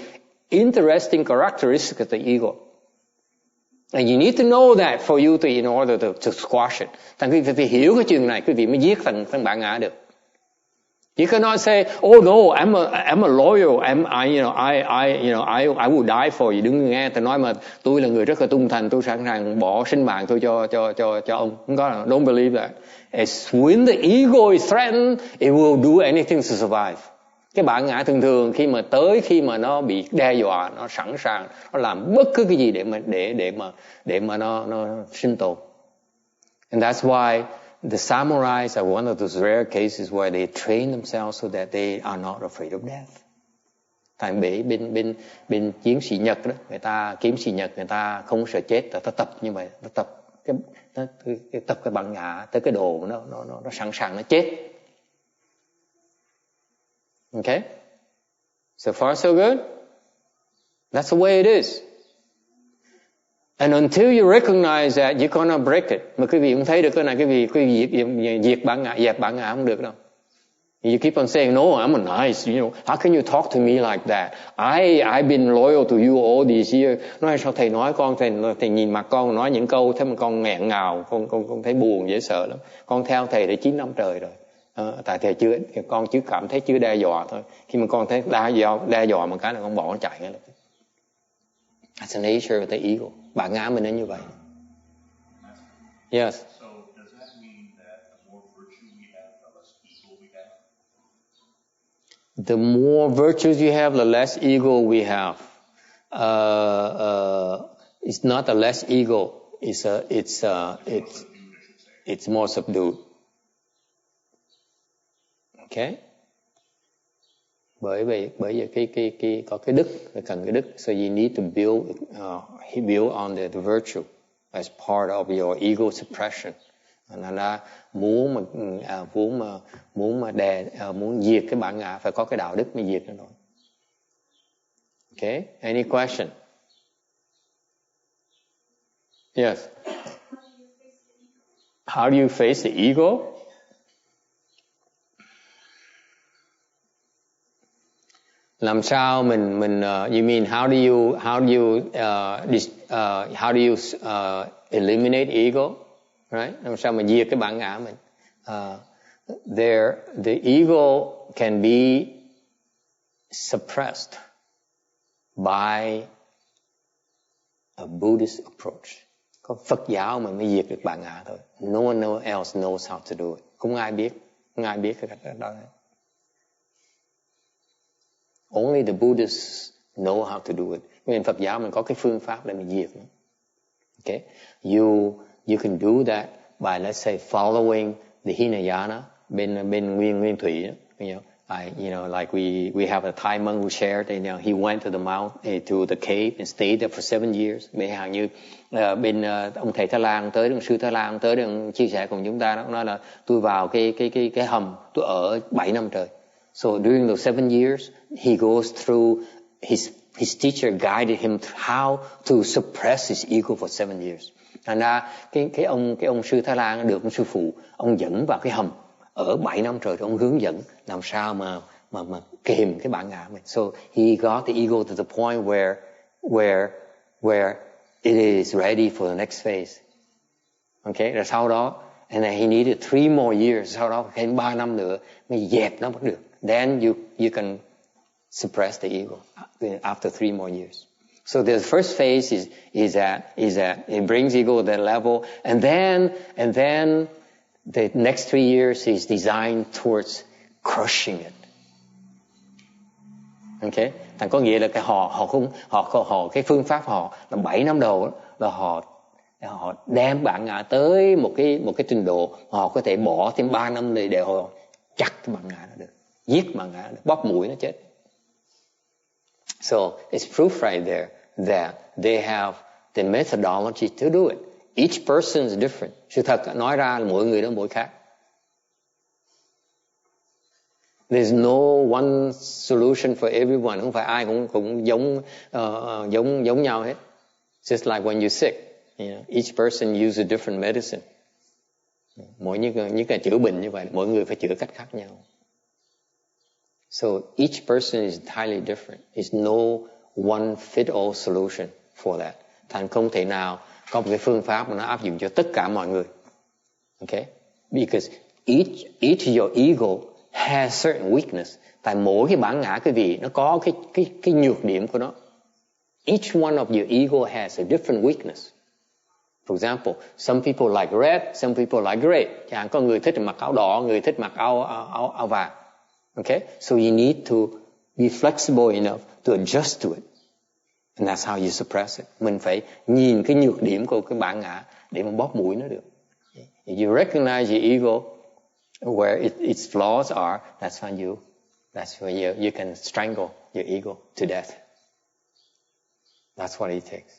interesting characteristics of the ego. And you need to know that for you in order to squash it. Thành quý vị phải hiểu cái chuyện này, quý vị mới giết thằng bản ngã được. You cannot say, oh no, I'm a loyal, I will die for you. Đừng nghe ta nói mà tôi là người rất là trung thành, tôi sẵn sàng bỏ sinh mạng tôi cho ông. Không có, don't believe that. As when the ego is threatened, it will do anything to survive. Cái bản ngã thường khi mà nó bị đe dọa, nó sẵn sàng, nó làm bất cứ cái gì để mà nó sinh tồn. And that's why the samurais are one of those rare cases where they train themselves so that they are not afraid of death. Thành bên chiến sĩ Nhật đó, người ta kiếm sĩ Nhật, người ta không sợ chết, người ta tập như vậy, nó tập cái bản ngã tới cái đồ nó sẵn sàng nó chết. Okay? So far so good? That's the way it is. And until you recognize that, you're gonna break it. Mà quý vị không thấy được cái này, quý vị dẹp bản ngã không được đâu. You keep on saying, no, I'm a nice, how can you talk to me like that? I've been loyal to you all these years. Nói sao thầy nói con, thầy nhìn mặt con nói những câu, thế mà con nghẹn ngào, con thấy buồn, dễ sợ lắm. Con theo thầy để 9 năm trời rồi. Tại thầy con chưa cảm thấy chưa đe dọa thôi. Khi mà con thấy đe dọa một cái là con bỏ con chạy ngay lập tức. That's the nature of the ego. Bản ngã mình nó như vậy. Yes. So does that mean that the more virtue we have, the less ego we have? The more virtues you have, the less ego we have. It's not a less ego. It's more subdued. Okay? Bởi vì cái có cái đức, cần cái đức, so you need to build on the virtue as part of your ego suppression. Nên là muốn diệt cái bản ngã phải có cái đạo đức mới diệt nó thôi. Okay? Any question? Yes. How do you face the ego? Làm sao mình you mean how do you eliminate ego, right? Làm sao mà diệt cái bản ngã mình? The ego can be suppressed by a Buddhist approach. Có Phật giáo mình mới diệt được bản ngã thôi. No one else knows how to do it. Không ai biết cái cách đó. Only the Buddhists know how to do it. Nên Phật giáo mình có cái phương pháp để mình diệt nó. Okay? You can do that by, let's say, following the Hinayana bên Nguyên Thủy đó. Like we have a Thai monk who shared, he went to the to the cave and stayed there for 7 years. Bên hàng như bên ông thầy Thái Lan tới, ông sư Thái Lan tới, ông chia sẻ cùng chúng ta đó, nói là tôi vào cái hầm, tôi ở 7 năm trời. So during those 7 years, he goes through his teacher guided him how to suppress his ego for 7 years. Thành ra cái ông sư Thái Lan được ông sư phụ, ông dẫn vào cái hầm ở 7 năm trời, ông hướng dẫn làm sao mà kìm cái bản ngã mình. So he got the ego to the point where it is ready for the next phase. Okay, rồi sau đó, and then he needed 3 more years. Sau đó thêm 3 năm nữa mới dẹp nó bắt được. Then you can suppress the ego after 3 more years. So the first phase is that it brings ego to that level, and then the next 3 years is designed towards crushing it. Okay, thành có nghĩa là cái phương pháp họ là 7 năm đầu là họ đem bản ngã tới một cái trình độ họ có thể bỏ thêm 3 năm để họ chặt cái bản ngã nó được, giết bản ngã được, bóp mũi nó chết. So it's proof right there that they have the methodology to do it. Each person is different. Sự thật nói ra là mỗi người đó mỗi khác. There's no one solution for everyone. Không phải ai cũng giống nhau hết. Just like when you're sick, you know, each person uses a different medicine. Mỗi những cái chữa bệnh như vậy, mỗi người phải chữa cách khác nhau. So each person is entirely different. There's no one fit all solution for that. Thành không thể nào có một cái phương pháp mà nó áp dụng cho tất cả mọi người. Okay? Because each your ego has certain weakness. Tại mỗi cái bản ngã cái vị nó có cái nhược điểm của nó. Each one of your ego has a different weakness. For example, some people like red, some people like gray. Chẳng hạn có người thích mặc áo đỏ, người thích mặc áo vàng. Okay? So you need to be flexible enough to adjust to it. And that's how you suppress it. Mình phải nhìn cái nhược điểm của cái bản ngã để mà bóp mũi nó được. If you recognize your ego, where its flaws are, that's when you can strangle your ego to death. That's what it takes.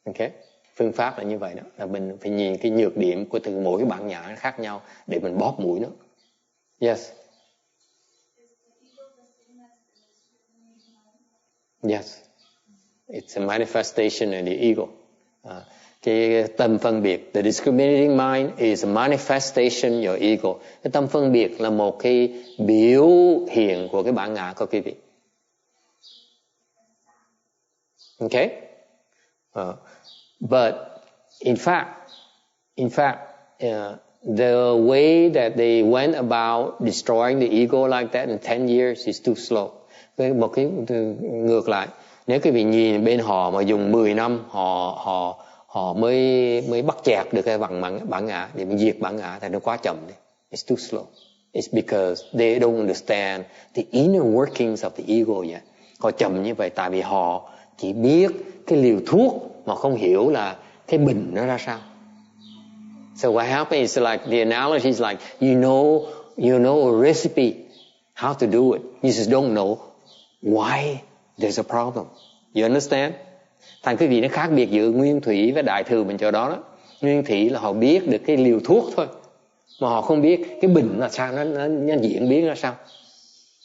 Okay? Phương pháp là như vậy đó. Là mình phải nhìn cái nhược điểm của từ mỗi cái bản ngã khác nhau để mình bóp mũi nó. Yes. Yes. It's a manifestation of the ego. Cái tâm phân biệt, the discriminating mind is a manifestation of your ego. Cái tâm phân biệt là một cái biểu hiện của cái bản ngã của quý vị. Okay? But in fact, the way that they went about destroying the ego like that in 10 years is too slow. Một cái ngược lại, nếu quý vị nhìn bên họ mà dùng 10 năm họ mới bắt chẹt được cái bản ngã để mình diệt bản ngã thì nó quá chậm đi. It's too slow. It's because they don't understand the inner workings of the ego yet. Họ chậm như vậy tại vì họ chỉ biết cái liều thuốc mà không hiểu là cái bình nó ra sao. So what happens is like the analogy is like you know a recipe how to do it. You just don't know why there's a problem. You understand? Thành cái gì nó khác biệt giữa nguyên thủy và đại thừa mình chỗ đó đó. Nguyên thủy là họ biết được cái liều thuốc thôi, mà họ không biết cái bình là sao, nó diễn biến ra sao.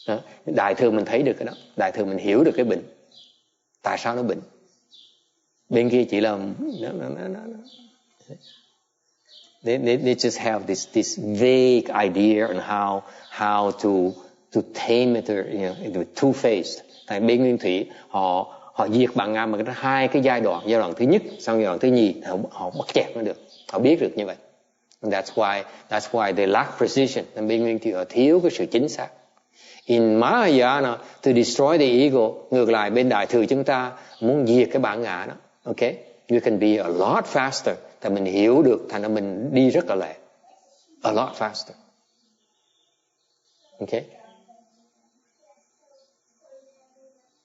Đó. Đại thừa mình thấy được cái đó, đại thừa mình hiểu được cái bệnh, tại sao nó bệnh. Bên kia chỉ là they just have this vague idea on how to tame it, you know, two-faced. Tại bên nguyên thủy họ diệt bản ngã mà hai cái giai đoạn thứ nhất, xong giai đoạn thứ nhì họ bắt chẹt nó được, họ biết được như vậy. And that's why they lack precision. Bên nguyên thủy họ thiếu cái sự chính xác. In Mahayana, to destroy the ego, ngược lại bên đại thừa chúng ta muốn diệt cái bản ngã đó. Okay, you can be a lot faster. Tại mình hiểu được, thành ra mình đi rất là lẹ, a lot faster. Okay.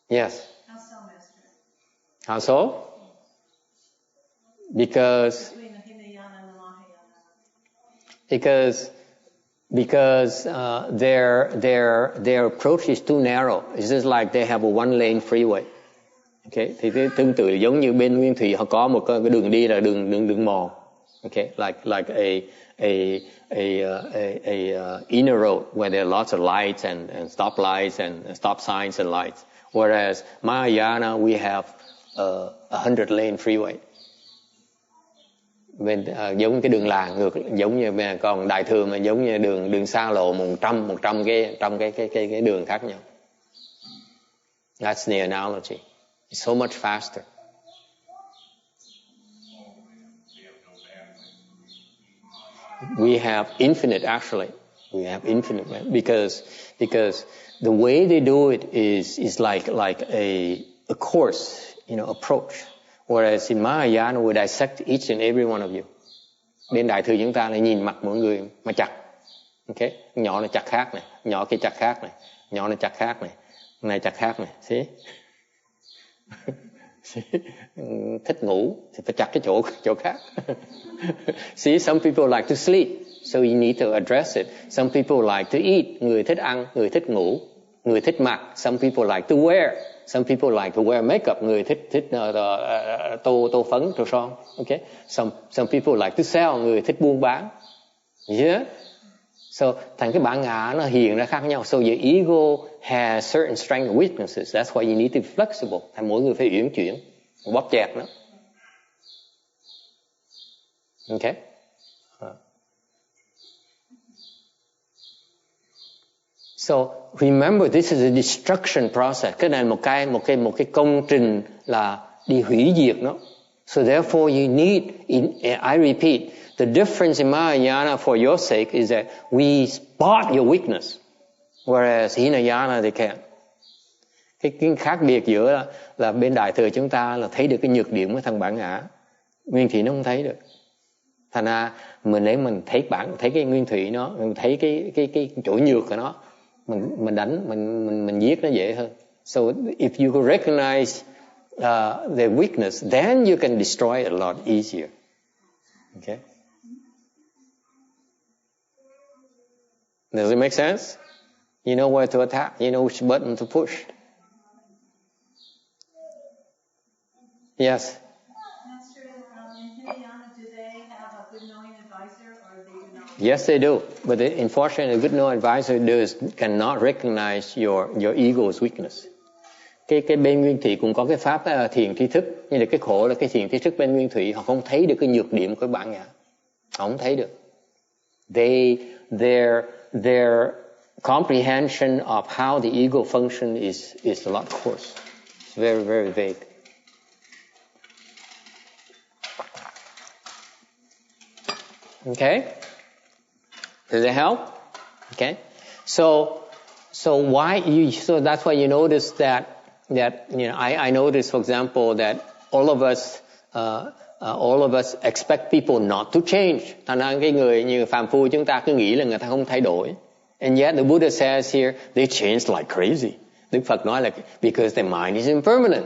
Yes. How so, Master? How so? Because Between the Hinayana and the Mahayana. Because their approach is too narrow. It's just like they have a one-lane freeway. Okay, thì tương tự giống như bên nguyên thủy họ có một cái đường đi là đường mòn. Okay, like a inner road where there are lots of lights and stop lights and stop signs and lights. Whereas Mahayana we have a 100-lane freeway. Bên giống cái đường làng ngược, giống như còn đại thừa mà giống như đường xa lộ 100 cái đường khác nhau. That's the analogy. It's so much faster. We have infinite, actually. We have infinite, because the way they do it is like a course, you know, approach. Whereas in Mahayana, we dissect each and every one of you. Bên đại thừa chúng ta là nhìn mặt mỗi người mà chặt. Ok, nhỏ là chặt khác này, nhỏ kia chặt khác này, nhỏ là chặt khác này chặt khác này. Thích ngủ thì phải chặt cái chỗ khác. See, some people like to sleep, so you need to address it. Some people like to eat, người thích ăn, người thích ngủ, người thích mặc. Some people like to wear, some people like to wear makeup, người thích tô phấn, tô son. Okay, some people like to sell, người thích buôn bán. Yeah. So thành cái bản ngã nó hiện ra khác nhau. So your ego has certain strengths and weaknesses. That's why you need to be flexible. Thành mỗi người phải uyển chuyển, bóp chặt nó. Okay. So remember, this is a destruction process. Cái này là một cái công trình là đi hủy diệt nó. So therefore you need, I repeat, the difference in Mahayana for your sake is that we spot your weakness, whereas Hinayana they can't. Cái khác biệt giữa là bên đại thừa chúng ta là thấy được cái nhược điểm của thằng bản ngã, nguyên thủy nó không thấy được. Thành ra nếu mình thấy cái nguyên thủy nó, mình thấy cái chỗ nhược của nó, mình đánh, mình giết nó dễ hơn. So if you recognize the weakness, then you can destroy it a lot easier. Okay. Does it make sense? You know where to attack. You know which button to push. Yes. Master, in Hinayana, do they have a good knowing advisor or they do not? Yes, they do. But unfortunately, a good knowing advisor cannot recognize your ego's weakness. Cái bên nguyên thủy cũng có cái pháp thiền tri thức, nhưng là cái khổ là cái thiền tri thức bên nguyên thủy họ không thấy được cái nhược điểm của bản ngã, họ không thấy được. Their comprehension of how the ego function is a lot coarse. It's very, very vague. Okay? Does it help? Okay? So that's why you notice that you know, I notice, for example, that all of us expect people not to change. Thành ra cái người như phàm phu chúng ta cứ nghĩ là người ta không thay đổi. And yet the Buddha says here, they change like crazy. Đức Phật nói là because their mind is impermanent.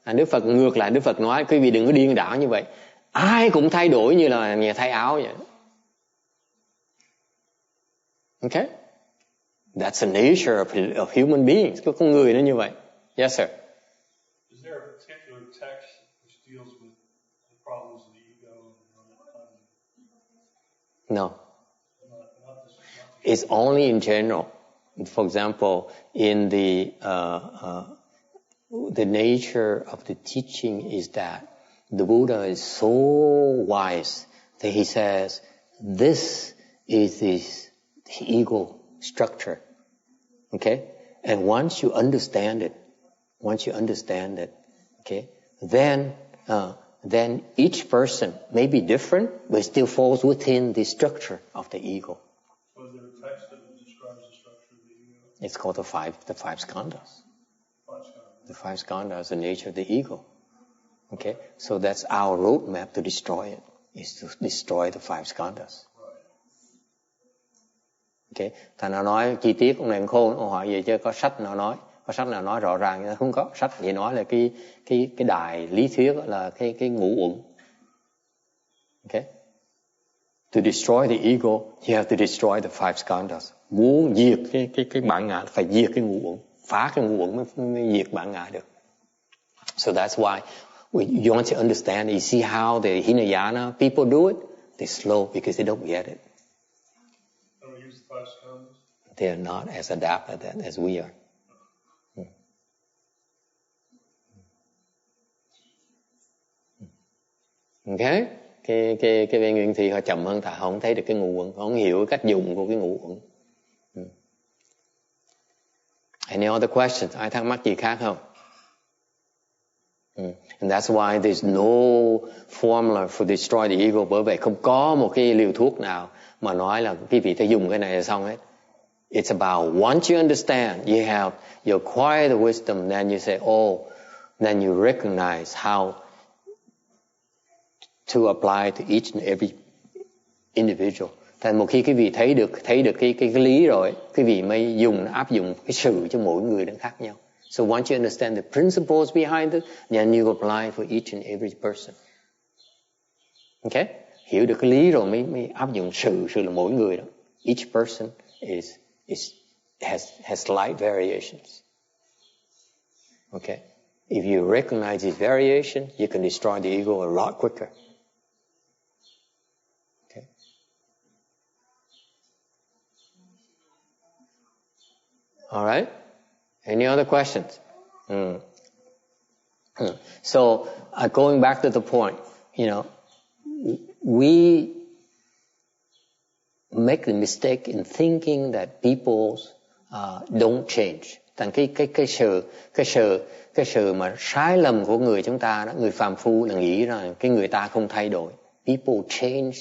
Đức Phật ngược lại, Đức Phật nói quý vị đừng có điên đảo như vậy. Ai cũng thay đổi như là nhà thay áo vậy. Okay? That's the nature of human beings. Có con người nó như vậy. Yes, sir. Is there a particular text which deals with the problems of the ego? No. It's only in general. For example, in the nature of the teaching is that the Buddha is so wise that he says, this is this ego structure. Okay? And once you understand it, okay, then each person may be different, but still falls within the structure of the ego. So is there a text that describes the structure of the ego? It's called the five skandhas. The five skandhas, the nature of the ego. Okay, so that's our roadmap to destroy it, is to destroy the five skandhas. Okay, thằng nào nói chi tiết ông này khôn, ông hỏi vậy chứ có sách nào nói rõ ràng, không có sách chỉ nói là cái đài lý thuyết là cái ngũ uẩn. Okay, to destroy the ego, you have to destroy the five skandhas. Muốn diệt cái bản ngã phải diệt cái ngũ uẩn, phá cái ngũ uẩn mới diệt bản ngã được. So that's why you want to understand. You see how the Hinayana people do it? They're slow because they don't get it. They are not as adept at that as we are. Okay? Cái bên nguyên thủy họ chậm hơn ta, họ không thấy được cái ngũ uẩn, họ không hiểu cách dùng của cái ngũ uẩn. Any other questions? Ai thắc mắc gì khác không? And that's why there's no formula for destroy the ego. Bởi vậy không có một cái liều thuốc nào mà nói là quý vị phải dùng cái này là xong hết. It's about once you understand, you acquire the wisdom, then you say, then you recognize how to apply to each and every individual. Thành một khi quý vị thấy được cái lý rồi, quý vị mới áp dụng cái sự cho mỗi người đang khác nhau. So once you understand the principles behind it, then you apply for each and every person. Okay? Hiểu được cái lý rồi mới áp dụng sự là mỗi người đó. Each person has slight variations. Okay? If you recognize these variations, you can destroy the ego a lot quicker. Okay? All right? Any other questions? So, going back to the point, we make the mistake in thinking that people don't change. Thành cái sự mà sai lầm của người chúng ta đó, người phàm phu là nghĩ rằng cái người ta không thay đổi. People change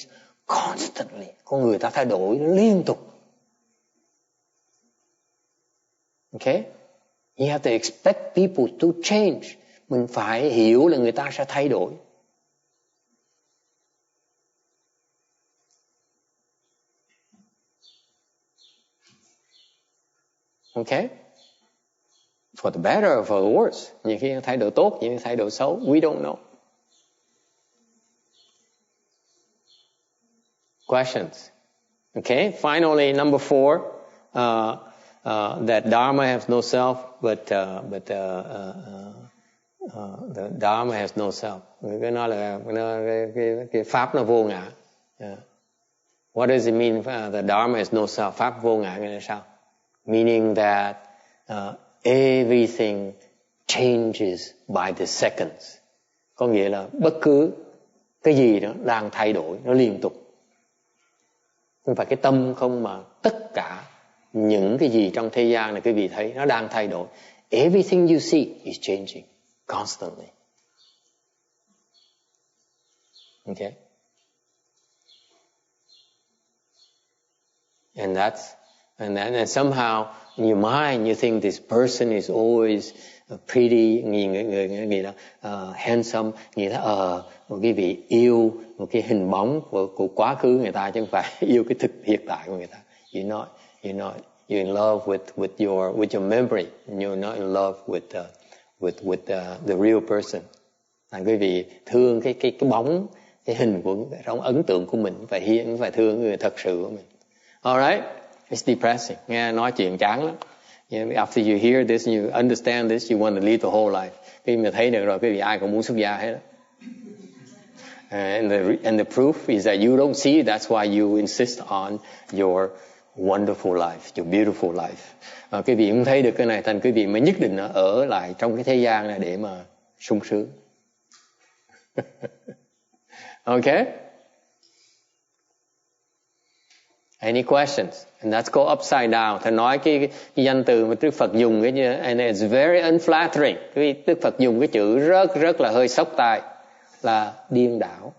constantly. Con người ta thay đổi liên tục. Okay? You have to expect people to change. Mình phải hiểu là người ta sẽ thay đổi. Okay? For the better or for the worse. Nhiều khi thay đổi tốt, nhiều khi thay đổi xấu. We don't know. Questions? Okay? Finally, number 4. That Dharma has no self, but the Dharma has no self. Cái nói là cái pháp nó vô ngã. Yeah. What does it mean? The Dharma has no self. Pháp vô ngã nghĩa là sao? Meaning that everything changes by the seconds. Có nghĩa là bất cứ cái gì đó đang thay đổi, nó liên tục. Không phải cái tâm không, mà tất cả những cái gì trong thế gian này quý vị thấy nó đang thay đổi. Everything you see is changing constantly. Okay? And somehow in your mind you think this person is always pretty, nghĩ là handsome, nghĩ là quý vị yêu một cái hình bóng của quá khứ người ta chứ không phải yêu cái thực hiện tại của người ta. You're in love with your memory. You're not in love with the real person. Thành quý vị thương cái bóng, cái hình của trong ấn tượng của mình, phải thương người thật sự của mình. Alright, it's depressing. Nghe nói chuyện chán lắm. After you hear this, you understand this, you want to live the whole life. Khi mà thấy được rồi, quý vị ai cũng muốn xuất gia hết đó. And the proof is that you don't see it. That's why you insist on your wonderful life, your beautiful life. Quý vị không thấy được cái này, thành quý vị mới nhất định ở lại trong cái thế gian này để mà sung sướng. Okay? Any questions? And let's go upside down. Thầy nói cái danh từ mà Đức Phật dùng cái như, and it's very unflattering. Đức Phật dùng cái chữ rất là hơi sốc tai, là điên đảo.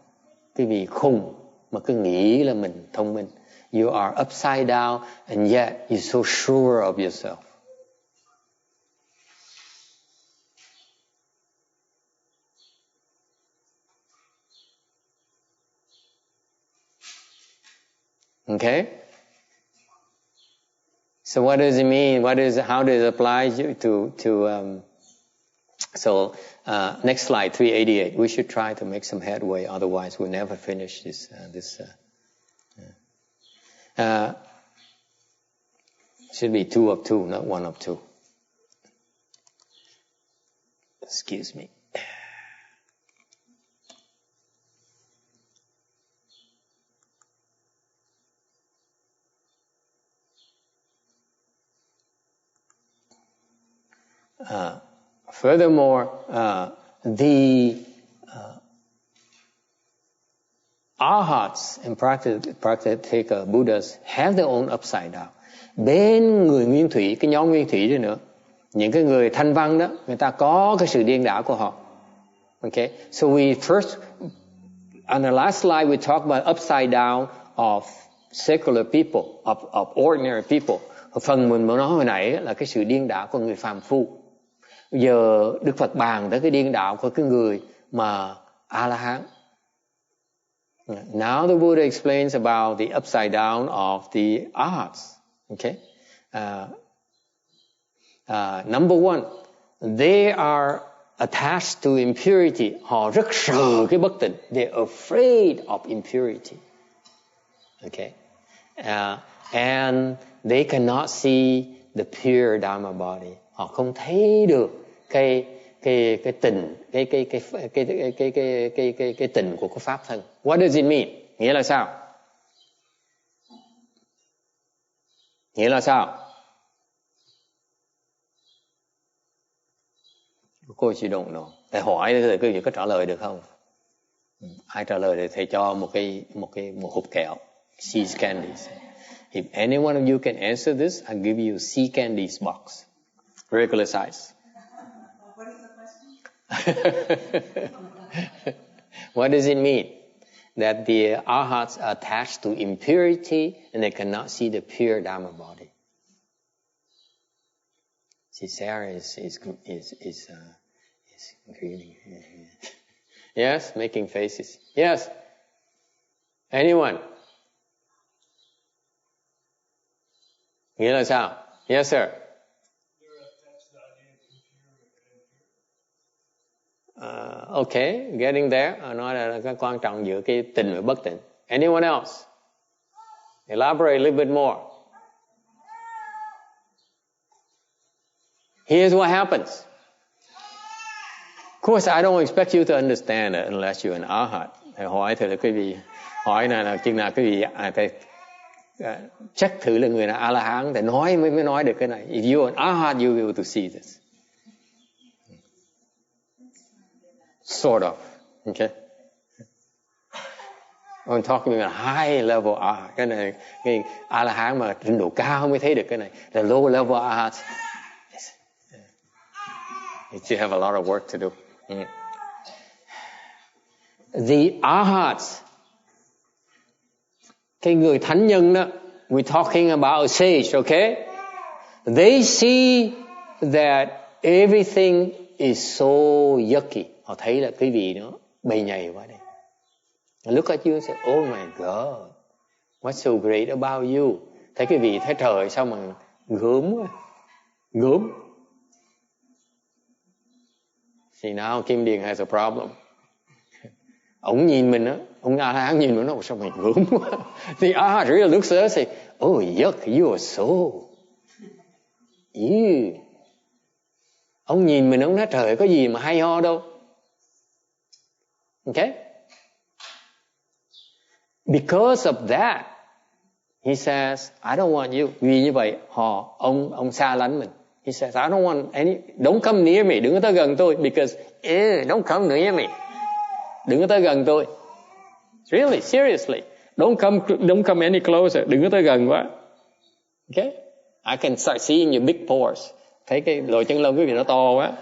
Quý vị khùng mà cứ nghĩ là mình thông minh. You are upside down and yet you're so sure of yourself. Okay? So what does it mean? How does it apply to next slide, 388. We should try to make some headway, otherwise we'll never finish this. Should be 2 of 2, not 1 of 2. Excuse me. Furthermore, the arhats and practitioner Buddhas have their own upside down. Bên người nguyên thủy, cái nhóm nguyên thủy đó nữa, những cái người thanh văn đó, người ta có cái sự điên đảo của họ. Okay, so we first, on the last slide, we talked about upside down of secular people, of ordinary people. Phần mình mới nói hồi nãy là cái sự điên đảo của người phàm phu. Giờ Đức Phật bàn tới cái điên đạo của cái người mà A-la-hán. Now the Buddha explains about the upside down of the arhats. Okay? Number one, they are attached to impurity. Họ rất sợ cái bất tịnh. They're afraid of impurity. Okay? And they cannot see the pure Dharma body. Họ không thấy được cái tình, cái tình của cái pháp thân. What does it mean? Nghĩa là sao? Nghĩa là sao? Cô chỉ don't know. Thầy hỏi thì quý vị có trả lời được không? Ai trả lời thì thầy cho một hộp kẹo, sea candies. If any one of you can answer this, I'll give you a sea candies box, regular size. What is the question? What does it mean? That the arhats are attached to impurity and they cannot see the pure Dharma body. See, Sarah is greeting. Yes, making faces. Yes. Anyone? Nghĩa là sao? Yes, sir. Okay, getting there. Nói là cái quan trọng giữa cái tình và bất tịnh. Anyone else? Elaborate a little bit more. Here's what happens. Of course, I don't expect you to understand it unless you're an arhat. Thầy hỏi thử là quý vị hỏi là chừng nào quý vị thầy check thử là người là A-la-hán thì nói mới nói được cái này. If you're an arhat, you'll be able to see this. Sort of, okay. I'm talking about high level arhat. Cái này cái A-la-hán mà trình độ cao mới thấy được cái này. The low level arhat, you still have a lot of work to do. The arhats, cái người thánh nhân đó, we're talking about a sage, okay? They see that everything is so yucky. Họ thấy là cái vị đó bầy nhầy quá đây. Look at you and say, oh my God, what's so great about you? Thấy cái vị thấy trời sao mà gớm quá. Gớm. See, now Kim Điền has a problem. Ông nhìn mình á, ông A-la-hán nhìn mình nó sao mày gớm quá. The arhat really looks at us and say, oh yuck, you are so. Ew. Ông nhìn mình ông nói trời có gì mà hay ho đâu. Okay? Because of that, he says, I don't want you. Vì như vậy, ông xa lánh mình. He says, I don't want don't come near me. Đừng có tới gần tôi. Because, don't come near me. Đừng có tới gần tôi. Really, seriously. Don't come any closer. Đừng có tới gần quá. Okay? I can start seeing your big pores. Thấy cái lỗ chân lông quý vị nó to quá.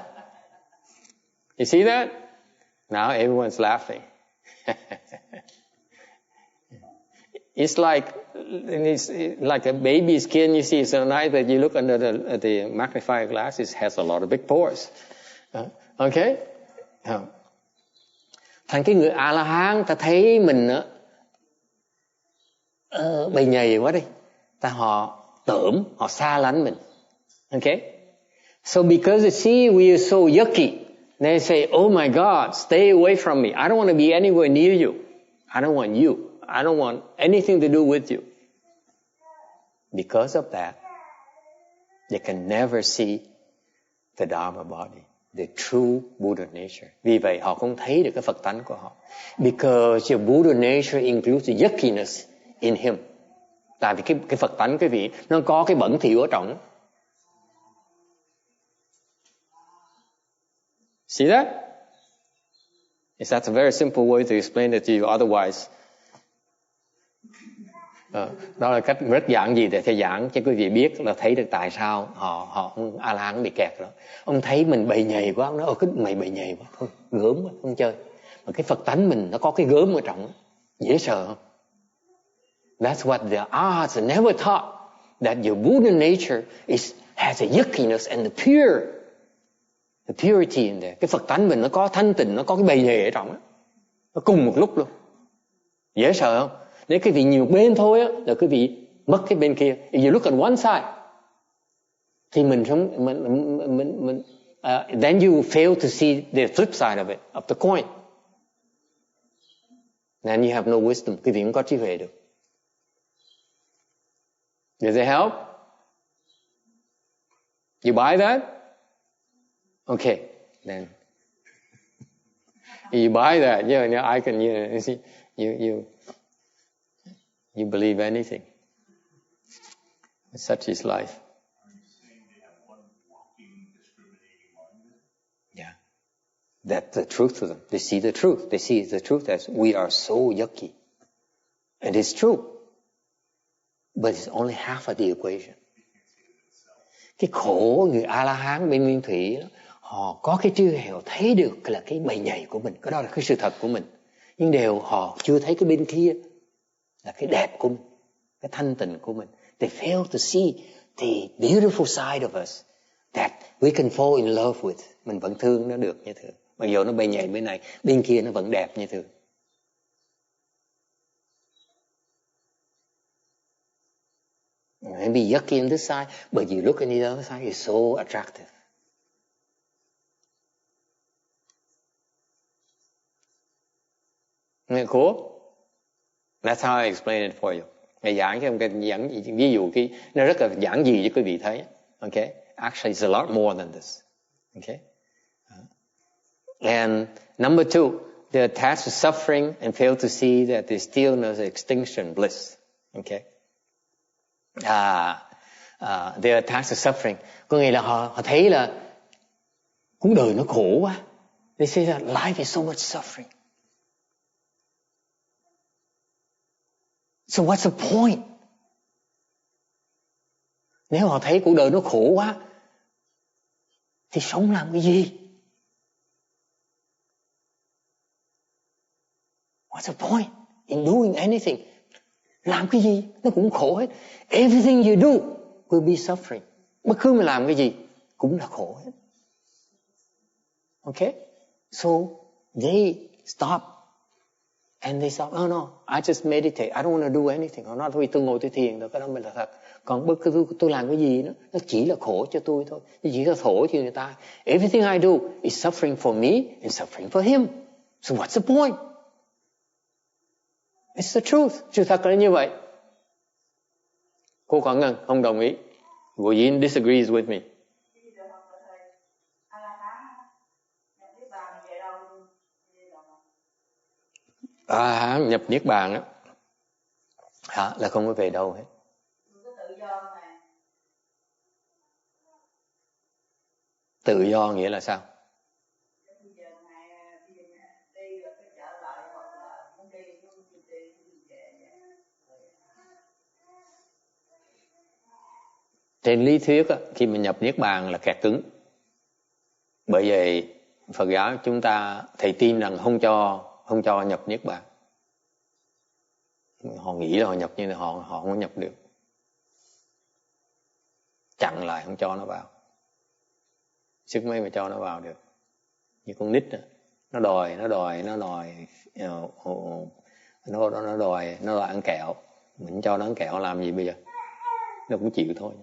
You see that? Now everyone's laughing. It's like a baby skin. You see, so nice that you look under the magnifier glass. It has a lot of big pores. Okay? Thành cái người A-la-hán ta thấy mình bầy nhầy quá đi. Họ tởm, họ xa lánh mình. Okay? So because they see we are so yucky, they say, oh my God, stay away from me. I don't want to be anywhere near you. I don't want you. I don't want anything to do with you. Because of that, they can never see the Dharma body, the true Buddha nature. Vì vậy họ không thấy được cái Phật tánh của họ. Because your Buddha nature includes the yuckiness in him. Tại vì cái Phật tánh quý vị, nó có cái bẩn thỉu ở trong. See that? Yes, that's a very simple way to explain it to you. Otherwise, đó là cách rất giản dị để thầy giảng cho quý vị biết là thấy được tại sao họ A-la-hán bị kẹt đó. Ông thấy mình bầy nhầy quá, ông nói cái mày bầy nhầy quá, thôi gớm quá, không chơi. Mà cái Phật tánh mình nó có cái gớm ở trong, dễ sợ không? That's what the arhats never taught, that your Buddha nature has a yuckiness and the purity in there. Cái Phật tánh mình nó có thanh tịnh, nó có cái bầy nhầy ở trong đó. Nó cùng một lúc luôn. Dễ sợ không? Nếu quý vị nhìn một bên thôi á, là quý vị mất cái bên kia. If you look at one side, thì mình then you fail to see the flip side of it, of the coin. Then you have no wisdom. Quý vị không có trí huệ được. Does it help? You buy that? Okay, then you buy that. Yeah, I can. You believe anything. Such is life. Are you saying they have one walking, discriminating mind? Yeah, that's the truth to them. They see the truth. They see the truth as we are so yucky, and it's true, but it's only half of the equation. Cái khổ người A-la-hán bên nguyên thủy đó, họ có cái trí huệ, họ thấy được là cái bầy nhầy của mình, cái đó là cái sự thật của mình, nhưng đều họ chưa thấy cái bên kia là cái đẹp của mình, cái thanh tịnh của mình. They fail to see the beautiful side of us that we can fall in love with. Mình vẫn thương nó được như thường, mặc dù nó bầy nhầy bên này, bên kia nó vẫn đẹp như thường. Maybe yucky on this side, but you look at the other side, it's so attractive. Nghe cool? That's how I explain it for you. Ngày giảng cho cái ví dụ nó rất là giản dị cho quý vị thấy. Okay? Actually, it's a lot more than this. Okay? And number 2, they attach to suffering and fail to see that the stillness, extinction, bliss. Okay? They attach to suffering. Có nghĩa là họ thấy là cuộc đời nó khổ quá. They say that life is so much suffering. So what's the point? Nếu họ thấy cuộc đời nó khổ quá, thì sống làm cái gì? What's the point in doing anything? Làm cái gì nó cũng khổ hết. Everything you do will be suffering. Bất cứ mình làm cái gì cũng là khổ hết. Okay? So they stop. And they say, oh no, I just meditate. I don't want to do anything. Họ nói thôi tôi ngồi tôi thiền thôi, cái đó mới là thật. Còn bất cứ tôi làm cái gì nó chỉ là khổ cho tôi thôi. Chỉ là khổ cho người ta. Everything I do is suffering for me and suffering for him. So what's the point? It's the truth. Sự thật là như vậy. Cô Quảng Ngân không đồng ý. Yin disagrees with me. Nhập niết bàn á, là không có về đâu hết. Tự do nghĩa là sao? Trên lý thuyết á, khi mình nhập niết bàn là kẹt cứng. Bởi vậy Phật giáo chúng ta thầy tin rằng không cho nhập niết bàn. Họ nghĩ là họ nhập nhưng họ không nhập được. Chặn lại không cho nó vào. Sức mấy mà cho nó vào được. Như con nít đó, nó đòi ăn kẹo. Mình cho nó ăn kẹo làm gì bây giờ? Nó cũng chịu thôi.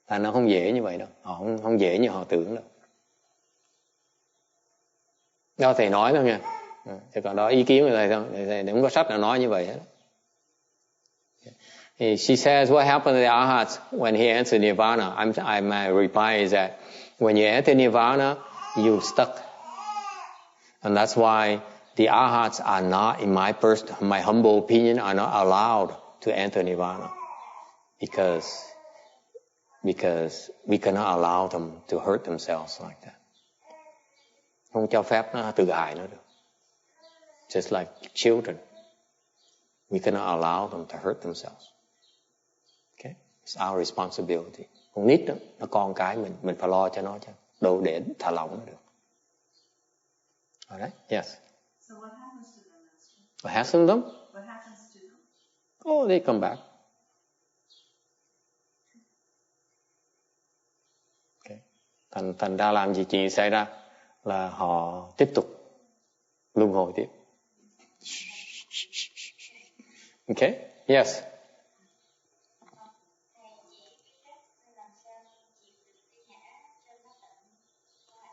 Thành nó không dễ như vậy đâu. Họ không dễ như họ tưởng đâu. Đó thầy nói thôi nha. Chứ còn đó ý kiến của thầy thôi. Thầy không có sách nào nói như vậy hết. She says, what happened to the arhats when he entered nirvana? My reply is that when you enter nirvana, you're stuck. And that's why the arhats are not, in my humble opinion, are not allowed to enter nirvana. Because we cannot allow them to hurt themselves like that. Không cho phép nó tự hại nó được. Just like children. We cannot allow them to hurt themselves. Okay? It's our responsibility. Con nít đó, nó con cái mình phải lo cho nó chứ. Đâu để thả lỏng nó được. Alright? Yes. So what happens to them, Master? What happens to them? What happens to them? Oh, they come back. Okay. Thành ra làm gì chuyện xảy ra là họ tiếp tục luân hồi tiếp. Okay? Yes.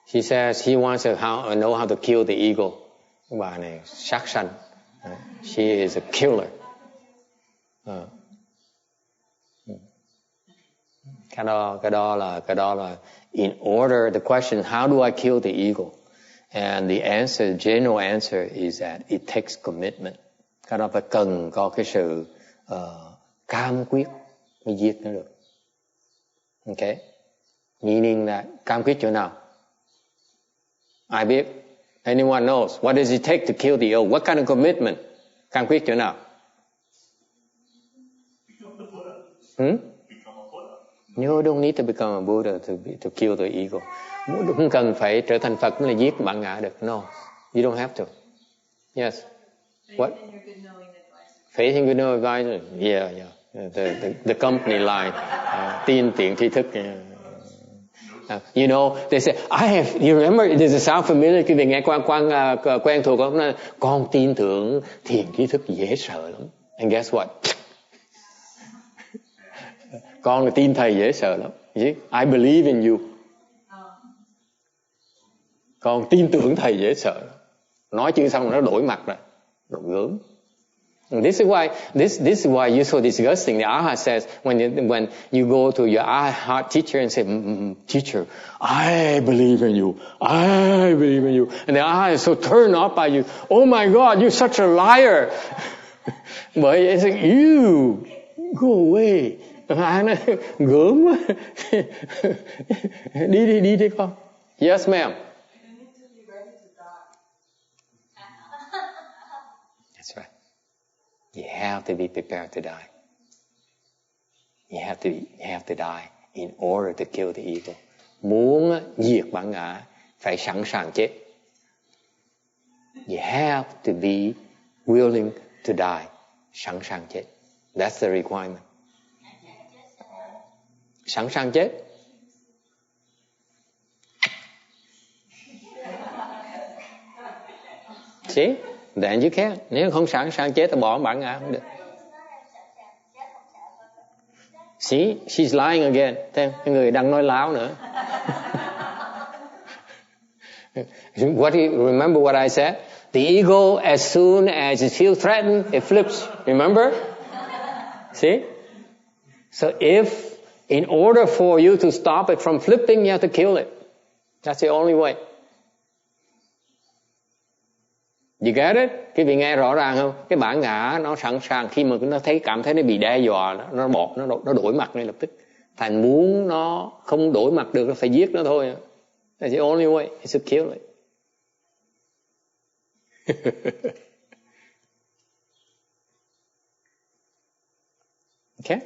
She says she wants to know how to kill the ego. Bà này sát sanh. She is a killer. Cái đó là in order. The question, how do I kill the ego? And the answer, general answer is that it takes commitment. Cái đó phải cần có cái sự cam quyết mới giết nó được. Okay? Meaning that cam quyết chỗ nào? Ai biết? Anyone knows? What does it take to kill the ego? What kind of commitment? Cam quyết chỗ nào? You don't need to become a Buddha to kill the ego. Không cần phải trở thành Phật mới là giết bản ngã được. No, you don't have to. Yes. What? Faith in good knowing advisor. Yeah. The company line. Tiên tiện tri thức. You know, they say, you remember, does it sound familiar? Khi về nghe quen thuộc không? Con tin tưởng thiền tri thức dễ sợ lắm. And guess what? Con là tin thầy dễ sợ lắm. I believe in you. Con tin tưởng thầy dễ sợ. Nói chưa xong nó đổi mặt rồi. Đổi gớm. This is why you're so disgusting. The Arhat says, when you go to your Heart teacher and say, teacher, I believe in you. I believe in you. And the Arhat is so turned off by you. Oh my God, you're such a liar. Bởi vậy, say, you, go away. Ai nói, gớm quá. Đi con. Yes, ma'am. That's right. You have to be prepared to die. You have to die in order to kill the ego. Muốn diệt bản ngã, phải sẵn sàng chết. You have to be willing to die. Sẵn sàng chết. That's the requirement. Sẵn sàng chết. See? Then you can. Nếu không sẵn sàng chết thì bỏ bản ngã không được. See? She's lying again. Thấy cái người đang nói láo nữa. Remember what I said? The ego, as soon as it feels threatened, it flips. Remember? See? So in order for you to stop it from flipping, you have to kill it. That's the only way. You get it? Cái vị nghe rõ ràng không? Cái bản ngã nó sẵn sàng khi mà nó cảm thấy nó bị đe dọa, nó đổi mặt ngay lập tức. Thành muốn nó không đổi mặt được, nó phải giết nó thôi. That's the only way is to kill it. Okay?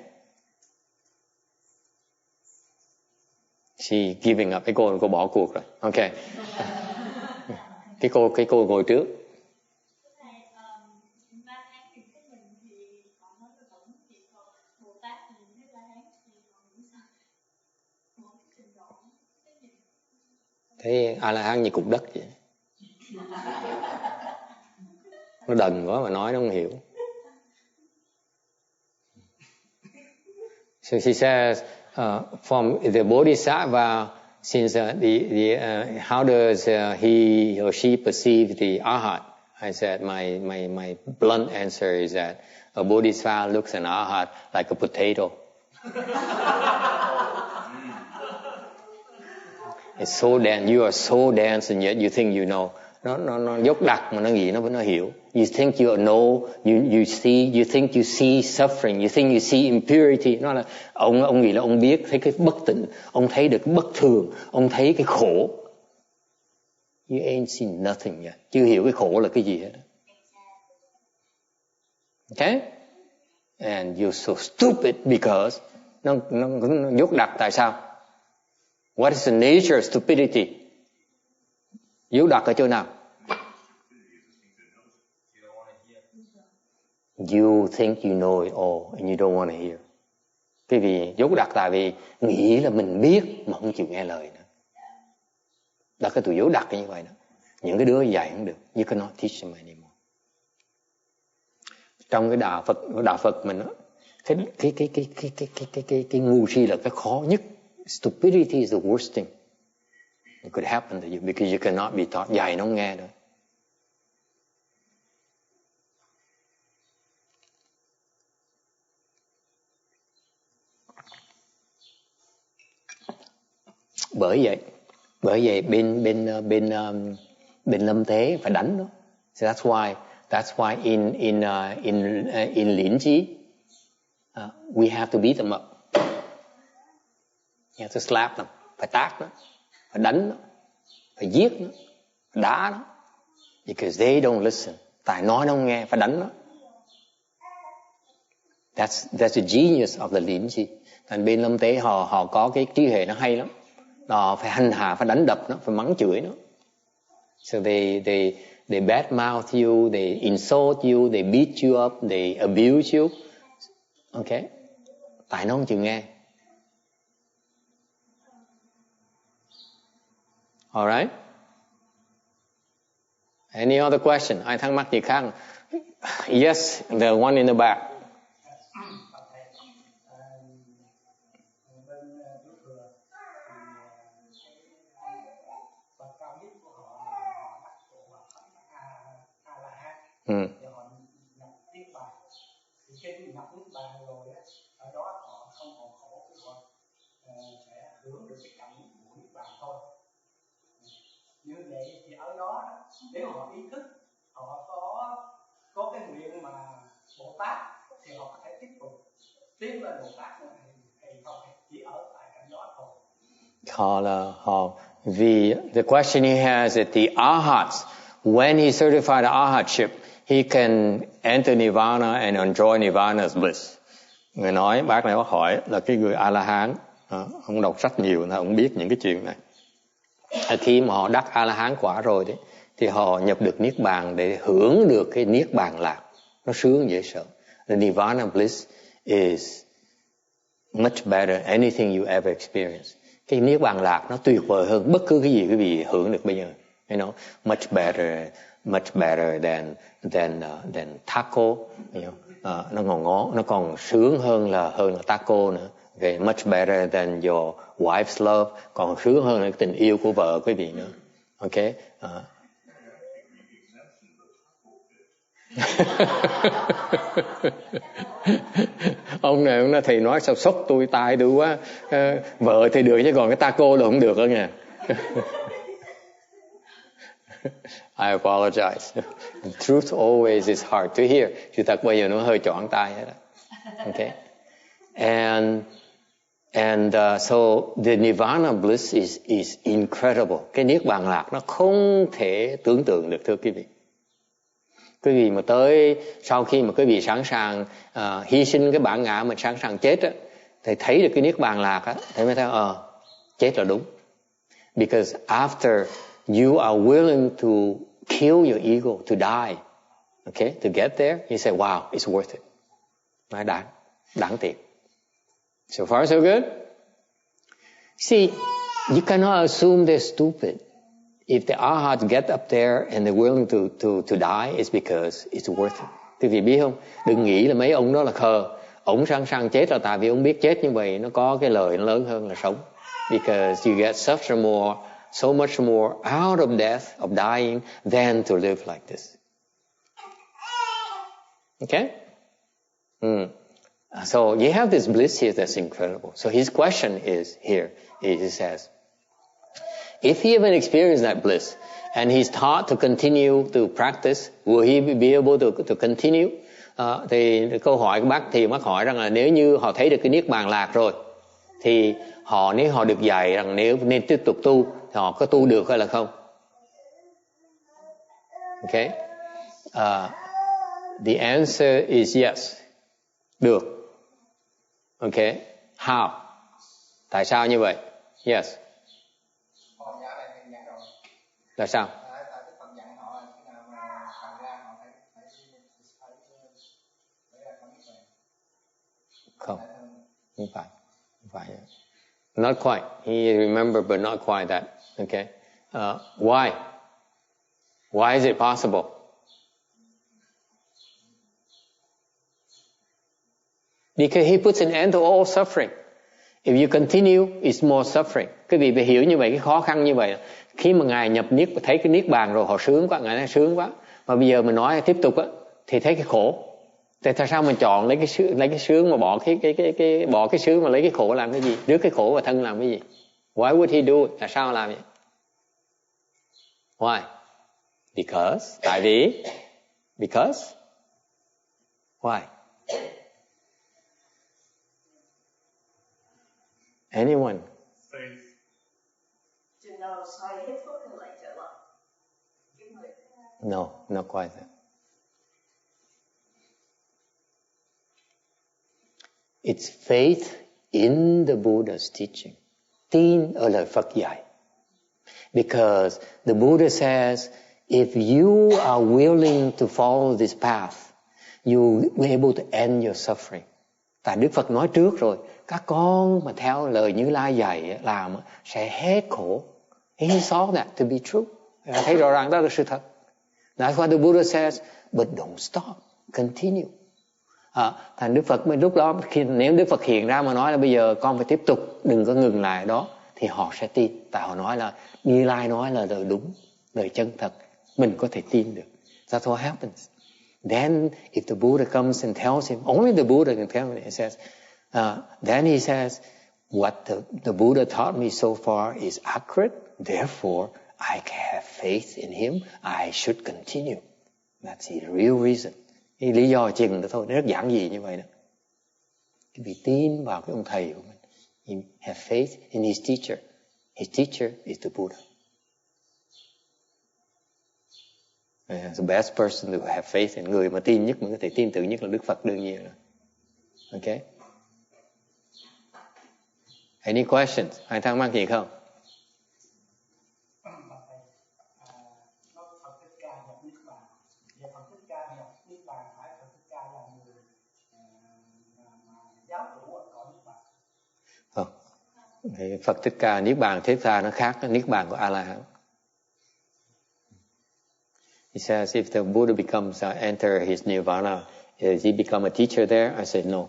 She giving up. Cái cô bỏ cuộc rồi. Okay. Cái cô ngồi trước. Thấy A-la-hán như cục đất vậy. Nó đần quá mà nói nó không hiểu. So she says, from the Bodhisattva, since how does he or she perceive the Arhat? I said my blunt answer is that a Bodhisattva looks at an Arhat like a potato. It's so dense. You are so dense, and yet you think you know. Nó dốc đặc mà nó nghĩ nó hiểu. You think you know. You think you see suffering. You think you see impurity. Nó là ông nghĩ là ông biết, thấy cái bất tịnh, ông thấy được cái bất thường, ông thấy cái khổ. You ain't seen nothing yet. Chưa hiểu cái khổ là cái gì hết. Okay? And you're so stupid because nó dốc đặc. Tại sao? What is the nature of stupidity? Dấu đặt ở chỗ nào? You think you know it all and you don't want to hear. Cái vì dấu đặt tại vì nghĩ là mình biết mà không chịu nghe lời nữa. Đó cái tụi dấu đặt như vậy đó. Những cái đứa dạy không được. You cannot teach them anymore. Trong cái đạo Phật mình đó, cái ngu si là cái khó nhất. Stupidity is the worst thing that could happen to you because you cannot be taught. Dạy nó không nghe nữa. Bởi vậy bên lâm tế phải đánh nó. So that's why in liễn trí we have to beat them up. You have to slap them, phải tát nó, phải đánh nó, phải giết nó, phải đá nó. Because they don't listen. Tại nói nó không nghe, phải đánh nó. That's the genius of the liễn trí. Thành bên lâm tế họ có cái trí hệ nó hay lắm. Họ phải hành hạ, phải đánh đập nó, phải mắng chửi nó. So they badmouth you, they insult you, they beat you up, they abuse you. Okay? Tại nó không chịu nghe. Alright? Any other question? Ai thắc mắc gì khác? Yes, the one in the back. Như vậy thì ở đó nếu họ ý thức, họ có cái nguyện mà Bồ Tát thì họ có thể tiếp tục tiến lên Bồ Tát nữa, hay không, chỉ ở tại cảnh đó thôi. The question he has is the arhats, when he certified arhatship, he can enter nirvana and enjoy nirvana's bliss. Người nói, bác này có hỏi là cái người A-la-hán, ông đọc sách nhiều nên ông biết những cái chuyện này. Khi mà họ đắc A-la-hán quả rồi đấy, thì họ nhập được niết bàn để hưởng được cái niết bàn lạc. Nó sướng dễ sợ. The nirvana bliss is much better anything you ever experience. Cái niết bàn lạc nó tuyệt vời hơn bất cứ cái gì quý vị hưởng được bây giờ. You know, much better than taco. You know, nó còn ngon, nó còn sướng hơn là taco nữa. Okay, much better than your wife's love, còn sướng hơn là tình yêu của vợ quý vị nữa. Okay. Ông này thầy nói sao sốc tôi tai tôi quá. Vợ thì được chứ còn cái taco là không được đó nha. I apologize. The truth always is hard to hear. Sự thật bây giờ nó hơi choáng tai hết. Okay. And so the nirvana bliss is incredible. Cái niết bàn lạc nó không thể tưởng tượng được, thưa quý vị. Quý vị mà tới sau khi mà quý vị sẵn sàng hy sinh cái bản ngã mình, sẵn sàng chết á, thì thấy được cái niết bàn lạc á, thì mới thấy chết là đúng. Because after you are willing to kill your ego, to die, okay, to get there, you say, wow, it's worth it. Nó đáng tiền. So far, so good? See, you cannot assume they're stupid. If the arhats get up there and they're willing to die, it's because it's worth it. Quý vị biết không? Đừng nghĩ là mấy ông đó là khờ. Ông sẵn sàng chết là tại vì ông biết chết như vậy nó có cái lợi lớn hơn là sống. Because you get so much more out of death, of dying, than to live like this. Okay? So you have this bliss here that's incredible. So his question is here. He says, if he even experienced that bliss and he's taught to continue to practice, will he be able to continue? Thì câu hỏi của bác thì bác hỏi rằng là nếu như họ thấy được cái niết bàn lạc rồi, thì nếu họ được dạy rằng nếu nên tiếp tục tu, thì họ có tu được hay là không? Okay. The answer is yes. Được. Okay. How? Tại sao như vậy? Yes. Là sao? Không phải. Not quite. He remembered, but not quite that. Okay. Why? Why is it possible? Because he puts an end to all suffering. If you continue, it's more suffering. Quý vị phải hiểu như vậy, cái khó khăn như vậy. Khi mà Ngài nhập niết, thấy cái niết bàn rồi họ sướng quá, Ngài nói sướng quá. Mà bây giờ mình nói tiếp tục á, thì thấy cái khổ. Tại sao mình chọn lấy cái sướng mà bỏ cái sướng mà lấy cái khổ làm cái gì? Rước cái khổ vào thân làm cái gì? Why would he do it? Tại sao làm vậy? Why? Because. Tại vì. Because. Why? Anyone? Faith. No, not quite that. It's faith in the Buddha's teaching. Tin ở lời Phật dạy. Because the Buddha says, if you are willing to follow this path, you will be able to end your suffering. Tại Đức Phật nói trước rồi, các con mà theo lời Như Lai dạy làm sẽ hết khổ. He saw that to be true. Thấy rõ ràng đó là sự thật. That's why the Buddha says, but don't stop, continue. Thành Đức Phật lúc đó, nếu Đức Phật hiện ra mà nói là bây giờ con phải tiếp tục, đừng có ngừng lại đó, thì họ sẽ tin. Tại họ nói là Như Lai nói là lời đúng, lời chân thật, mình có thể tin được. That's what happens. Then if the Buddha comes and tells him, only the Buddha can tell him, he says, then he says, what the Buddha taught me so far is accurate, therefore I have faith in him, I should continue. That's the real reason. Cái lý do chừng đó thôi, nó rất giản dị như vậy đó. Vì tin vào cái ông thầy của mình. You have faith in his teacher. His teacher is the Buddha. The best person to have faith in. Người mà tin nhất, mình có thể tin tưởng nhất là Đức Phật đương nhiên. Okay? Any questions? Ai thắc mắc gì không? Phật Thích Ca niết bàn Thích Ca nó khác cái niết bàn của A La Hán. He says if the Buddha becomes enter his nirvana, does he become a teacher there? I said no.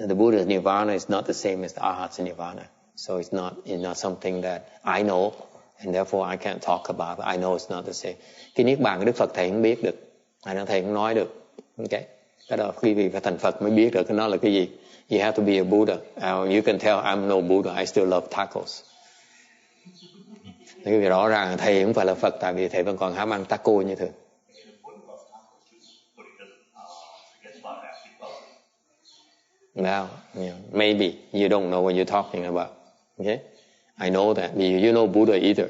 The Buddha's nirvana is not the same as the Arhat's nirvana. So it's not something that I know and therefore I can't talk about. I know it's not the same. Cái niết bàn của Đức Phật thầy không biết được. Thầy không nói được. Okay. Cái đó khi vì phải thành Phật mới biết được cái nó là cái gì. You have to be a Buddha. You can tell I'm no Buddha. I still love tacos. Vì rõ ràng thầy không phải là Phật, tại vì thầy vẫn còn ham ăn taco như thường. Now, maybe you don't know what you're talking about. Okay, I know that. You know Buddha either.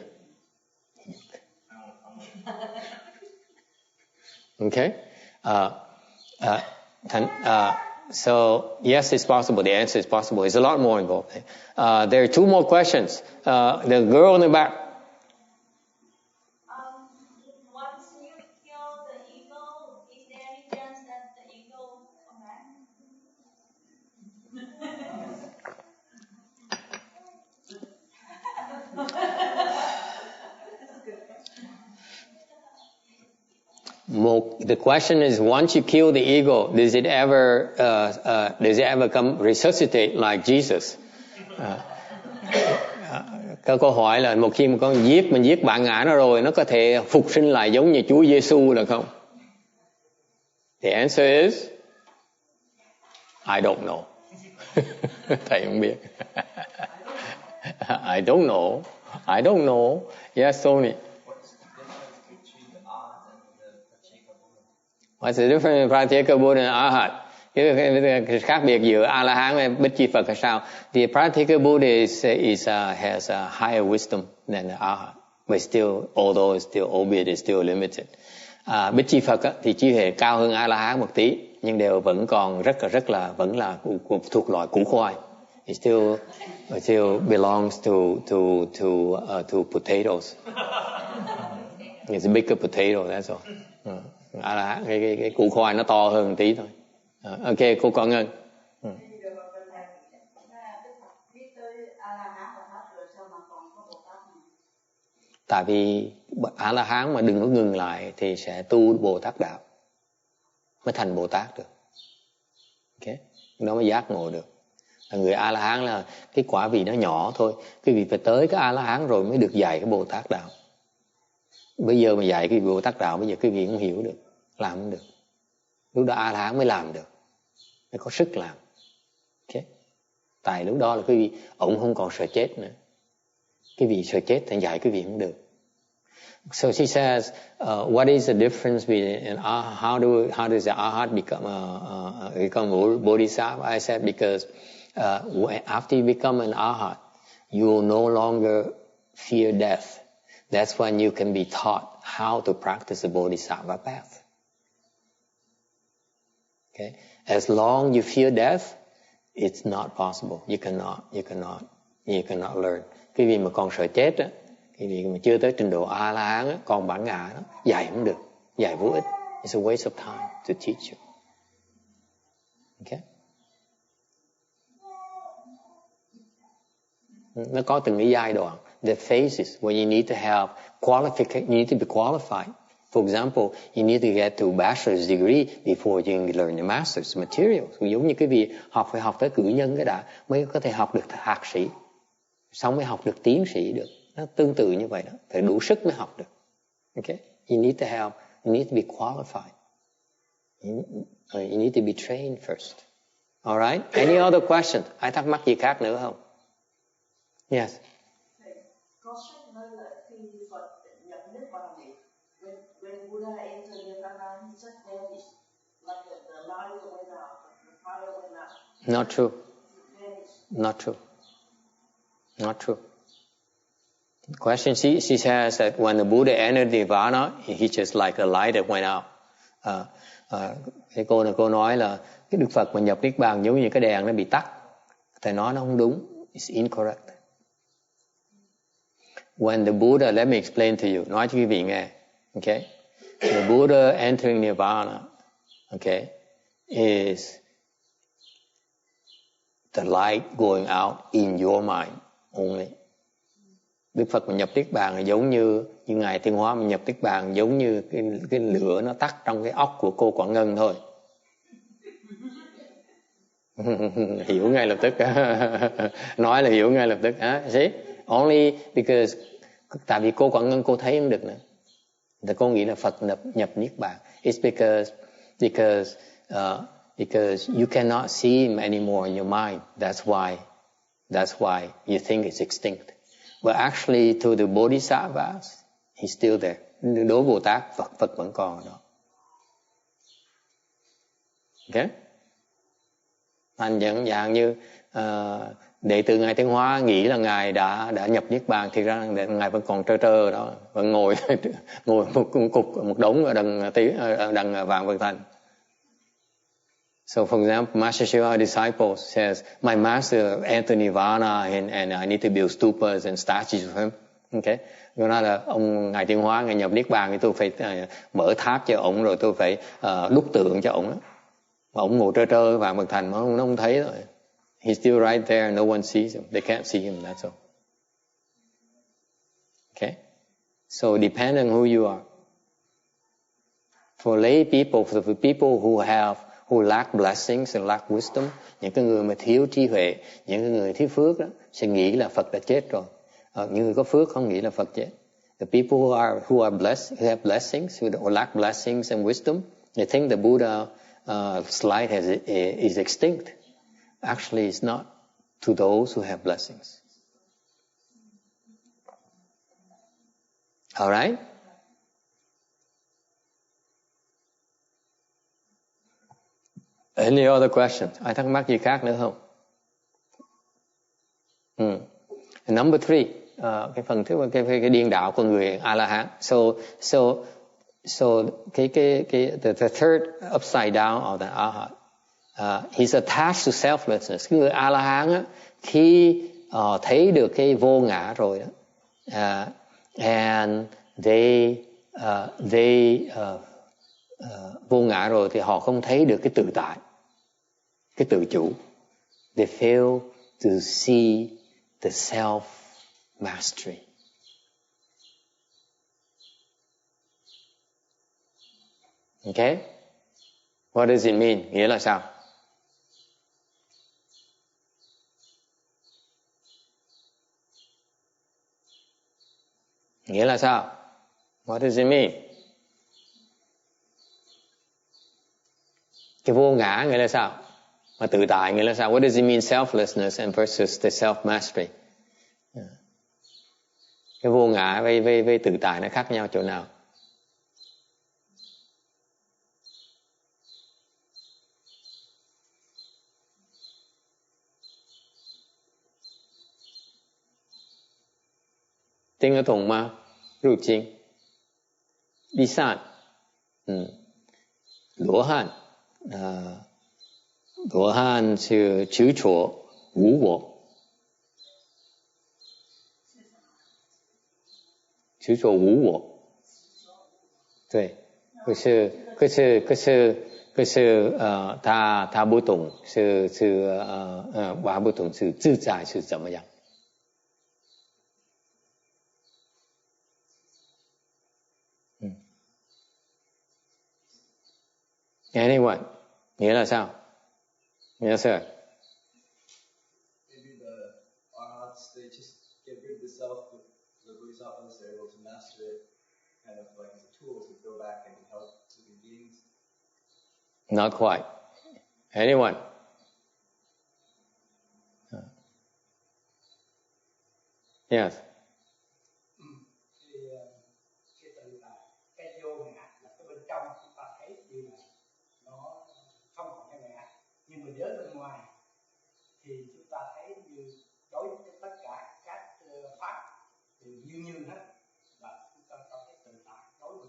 Okay. So yes, it's possible. The answer is possible. It's a lot more involved. There are two more questions. The girl in the back. Once you kill the ego, is there any chance that the ego come back? The question is, once you kill the ego, does it ever come resuscitate like Jesus? Câu hỏi là một khi mà mình giết bạn ngã nó rồi, nó có thể phục sinh lại giống như Chúa Giêsu là không? The answer is, I don't know. Thầy không biết. I don't know. I don't know. Yes, Tony. What's the difference between Pratyeka Buddha and Arhat? Cái khác biệt giữa A La Hán và Bích Chi Phật là sao? The Pratyeka Buddha has a higher wisdom than the Arhat, but still, although it's still albeit it's still limited. Bích Chi Phật thì trí huệ cao hơn A La Hán một tí, nhưng đều vẫn còn rất là thuộc loại củ khoai. It still belongs to potatoes. It's a bigger potato, that's all. Cái củ khoai nó to hơn một tí thôi. Ok, cô con Ngân. Tại vì A La Hán mà đừng có ngừng lại thì sẽ tu Bồ Tát đạo, mới thành Bồ Tát được. Ok. nó mới giác ngộ được. Người A-la-hán là cái quả vị nó nhỏ thôi. Cái vị phải tới cái A-la-hán rồi mới được dạy cái Bồ Tát đạo. Bây giờ mà dạy cái Bồ Tát đạo, bây giờ cái vị không hiểu được, làm không được. Lúc đó A-la-hán mới làm được, mới có sức làm. Okay. Tại lúc đó là cái vị ông không còn sợ chết nữa. Cái vị sợ chết thì dạy cái vị không được. So she says, what is the difference between how does the arhat become bodhisattva? I said because after you become an arhat, you will no longer fear death. That's when you can be taught how to practice the bodhisattva path. Okay, as long you fear death, it's not possible. You cannot learn. Cái vị mà còn sợ chết á, cái vị mà chưa tới trình độ A-la-hán á, còn bản ngã đó, dạy không được, dạy vô ích. It's a waste of time to teach you. Okay? Nó có từng cái giai đoạn, the phases where you need to have qualification, you need to be qualified. For example, you need to get to bachelor's degree before you can learn the master's material. Giống như cái vị học phải học tới cử nhân cái đã mới có thể học được thạc sĩ, xong mới học được tiến sĩ được. Nó tương tự như vậy đó, phải đủ sức mới học được. Okay? You need to be qualified. You need to be trained first. All right? Any other question? Ai thắc mắc gì khác nữa không? Yes. Có sách nói là khi Phật nhập niết bàn thì when Buddha entered Nirvana, he said there is like the light went out, the fire went out. Not true. Not true. Not true. The question she says that when the Buddha entered Nirvana, he just like a light that went out. Cái cô nói là cái Đức Phật mà nhập niết bàn giống như cái đèn nó bị tắt. Thầy nói nó không đúng. It's incorrect. When the Buddha, let me explain to you. Nói cho quý vị nghe. Okay? The Buddha entering Nirvana, okay, is the light going out in your mind only. Đức Phật mà nhập niết bàn là giống như Ngài Tiên Hóa mà nhập niết bàn giống như cái lửa nó tắt trong cái óc của cô Quảng Ngân thôi. Hiểu ngay lập tức. Nói là hiểu ngay lập tức. See? Only because tại vì cô Quảng Ngân cô thấy không được nữa. Thì cô nghĩ là Phật nhập niết bàn. It's because you cannot see him anymore in your mind. That's why you think it's extinct. But actually to the bodhisattvas, he's still there. Đối với Bồ Tát, Phật vẫn còn ở đó. Okay? Thành dạng như đệ tử Ngài Tiên Hóa nghĩ là Ngài đã nhập niết bàn, thì ra Ngài vẫn còn trơ ở đó, vẫn ngồi một đống ở đằng Vạn Vật Thành. So for example, Master Shiva disciple says, my master entered Nirvana and I need to build stupas and statues of him. Okay? Nói là ông Ngài Tiên Hóa Ngài nhập niết bàn thì tôi phải mở tháp cho ông, rồi tôi phải đúc tượng cho ông. Mà ông ngồi trơ Vạn Vật Thành mà nó không thấy rồi. He's still right there, no one sees him. They can't see him, that's all. Okay? So depend on who you are. For lay people, for the people who lack blessings and lack wisdom, những cái người mà thiếu trí huệ, những cái người thiếu phước đó, sẽ nghĩ là Phật đã chết rồi. Những người có phước không nghĩ là Phật chết. The people who are blessed, who have blessings, who lack blessings and wisdom, they think the Buddha light is extinct. Actually, it's not to those who have blessings. All right? Any other questions? Ai thắc mắc gì khác nữa không? Number 3, cái phần thứ cái điên đạo của người A-la-hán. So the third upside down of the Arhat. He's attached to selflessness. Cái người A-la-hán á, khi thấy được cái vô ngã rồi đó, and they vô ngã rồi thì họ không thấy được cái tự tại, cái tự chủ. They fail to see the self mastery. Okay? What does it mean? Nghĩa là sao? Nghĩa là sao? What does it mean? Cái vô ngã nghĩa là sao? Mà tự tại nghĩa là sao? What does it mean selflessness and versus the self-mastery? Cái vô ngã với tự tại nó khác nhau chỗ nào?聽得懂嗎？入經第三，羅漢是執着無我，執着無我，對，可是他不懂是他不懂是自在是怎麼樣。Anyone? Nghĩa là sao? Yes, sir. Maybe the arhats, they just get rid of the self, the bodhisattvas, they're able to master it, kind of like as a tool to go back and help living beings. Not quite. Anyone? Yes. Cái vô ngã là cái bên trong chúng ta thấy như là nó không còn cái ngã, nhưng mà giới bên ngoài thì chúng ta thấy như đối với tất cả các pháp đều như hết, và chúng ta có cái tự tại đối với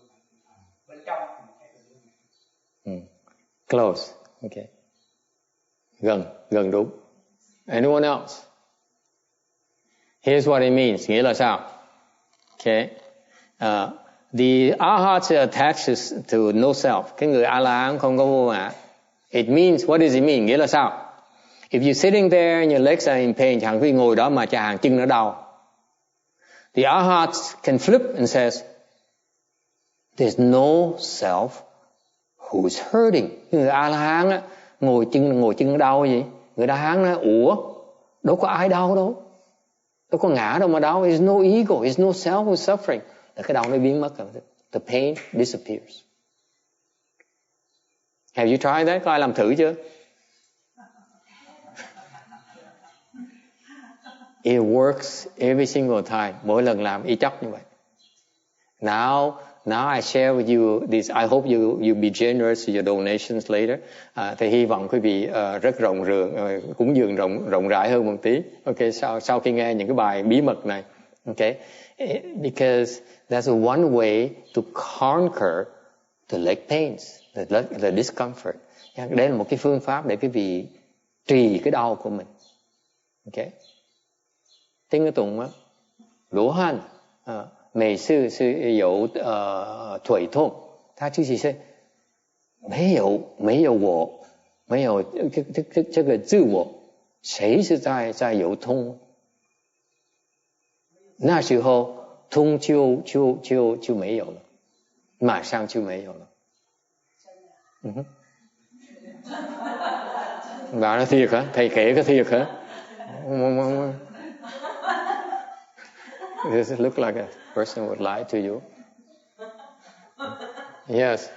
bên trong thì mình thấy là vô ngã. Close. Okay. Gần đúng. Anyone else? Here's what it means. Nghĩa là sao? Okay. The arhat attaches to no self. Cái người A-la-hán không có vô ngã. It means, what does it mean? Nghĩa là sao? If you're sitting there and your legs are in pain, chẳng khi ngồi đó mà chẳng chân nó đau. The arhat can flip and says, there's no self who's hurting. Người A-la-hán á, ngồi chân nó đau gì? Người A-la-hán nói, ủa, đâu có ai đau đâu. Đâu có ngã đâu mà đau. There's no ego, there's no self who's suffering. Là cái đau nó biến mất. The pain disappears. Have you tried that? Có ai làm thử chưa? It works every single time. Mỗi lần làm y chóc như vậy. Now I share with you this. I hope you be generous with your donations later. Thì hy vọng quý vị rất cúng dường rộng rãi hơn một tí. Okay, sau khi nghe những cái bài bí mật này. Okay, because that's one way to conquer the leg pains, the discomfort. Đây là một cái phương pháp để quý vị trì cái đau của mình. Okay. 听得懂吗？罗汉每次是有腿痛，他就是没有我，没有这个自我，谁是在有痛？那时候痛就没有了，马上就没有了。Bảo nó thiệt hả? Thầy kể cái thiệt hả? Does it look like a person would lie to you? Yes.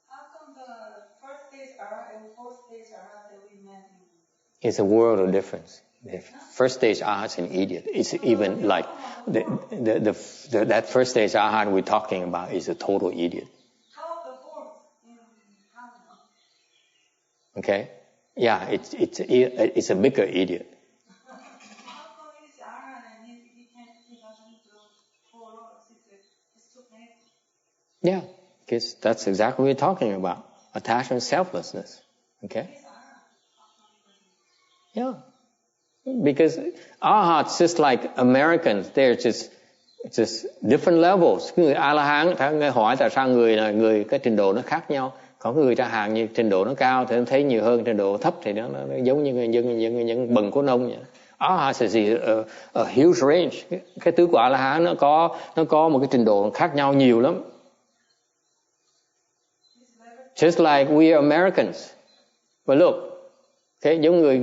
How come the first stage Arhat and fourth stage Arhat that we met in? It's a world of difference. The first stage Arhat is an idiot. It's even like that first stage Arhat we're talking about is a total idiot. How the fourth in Hong? Okay? Yeah, it's a bigger idiot. Yeah, because that's exactly what we're talking about. Attachment, selflessness. Okay? Yeah. Because arhats, just like Americans, they're just different levels. Người A-la-hán, người hỏi tại sao người cái trình độ nó khác nhau. Có người tra hàng như trình độ nó cao thì nó thấy nhiều hơn, trình độ thấp thì nó giống như người dân bần của nông vậy. Arhats is a huge range. Cái tứ của A-la-hán nó có một cái trình độ khác nhau nhiều lắm. Just like we are Americans. But look, okay, giống người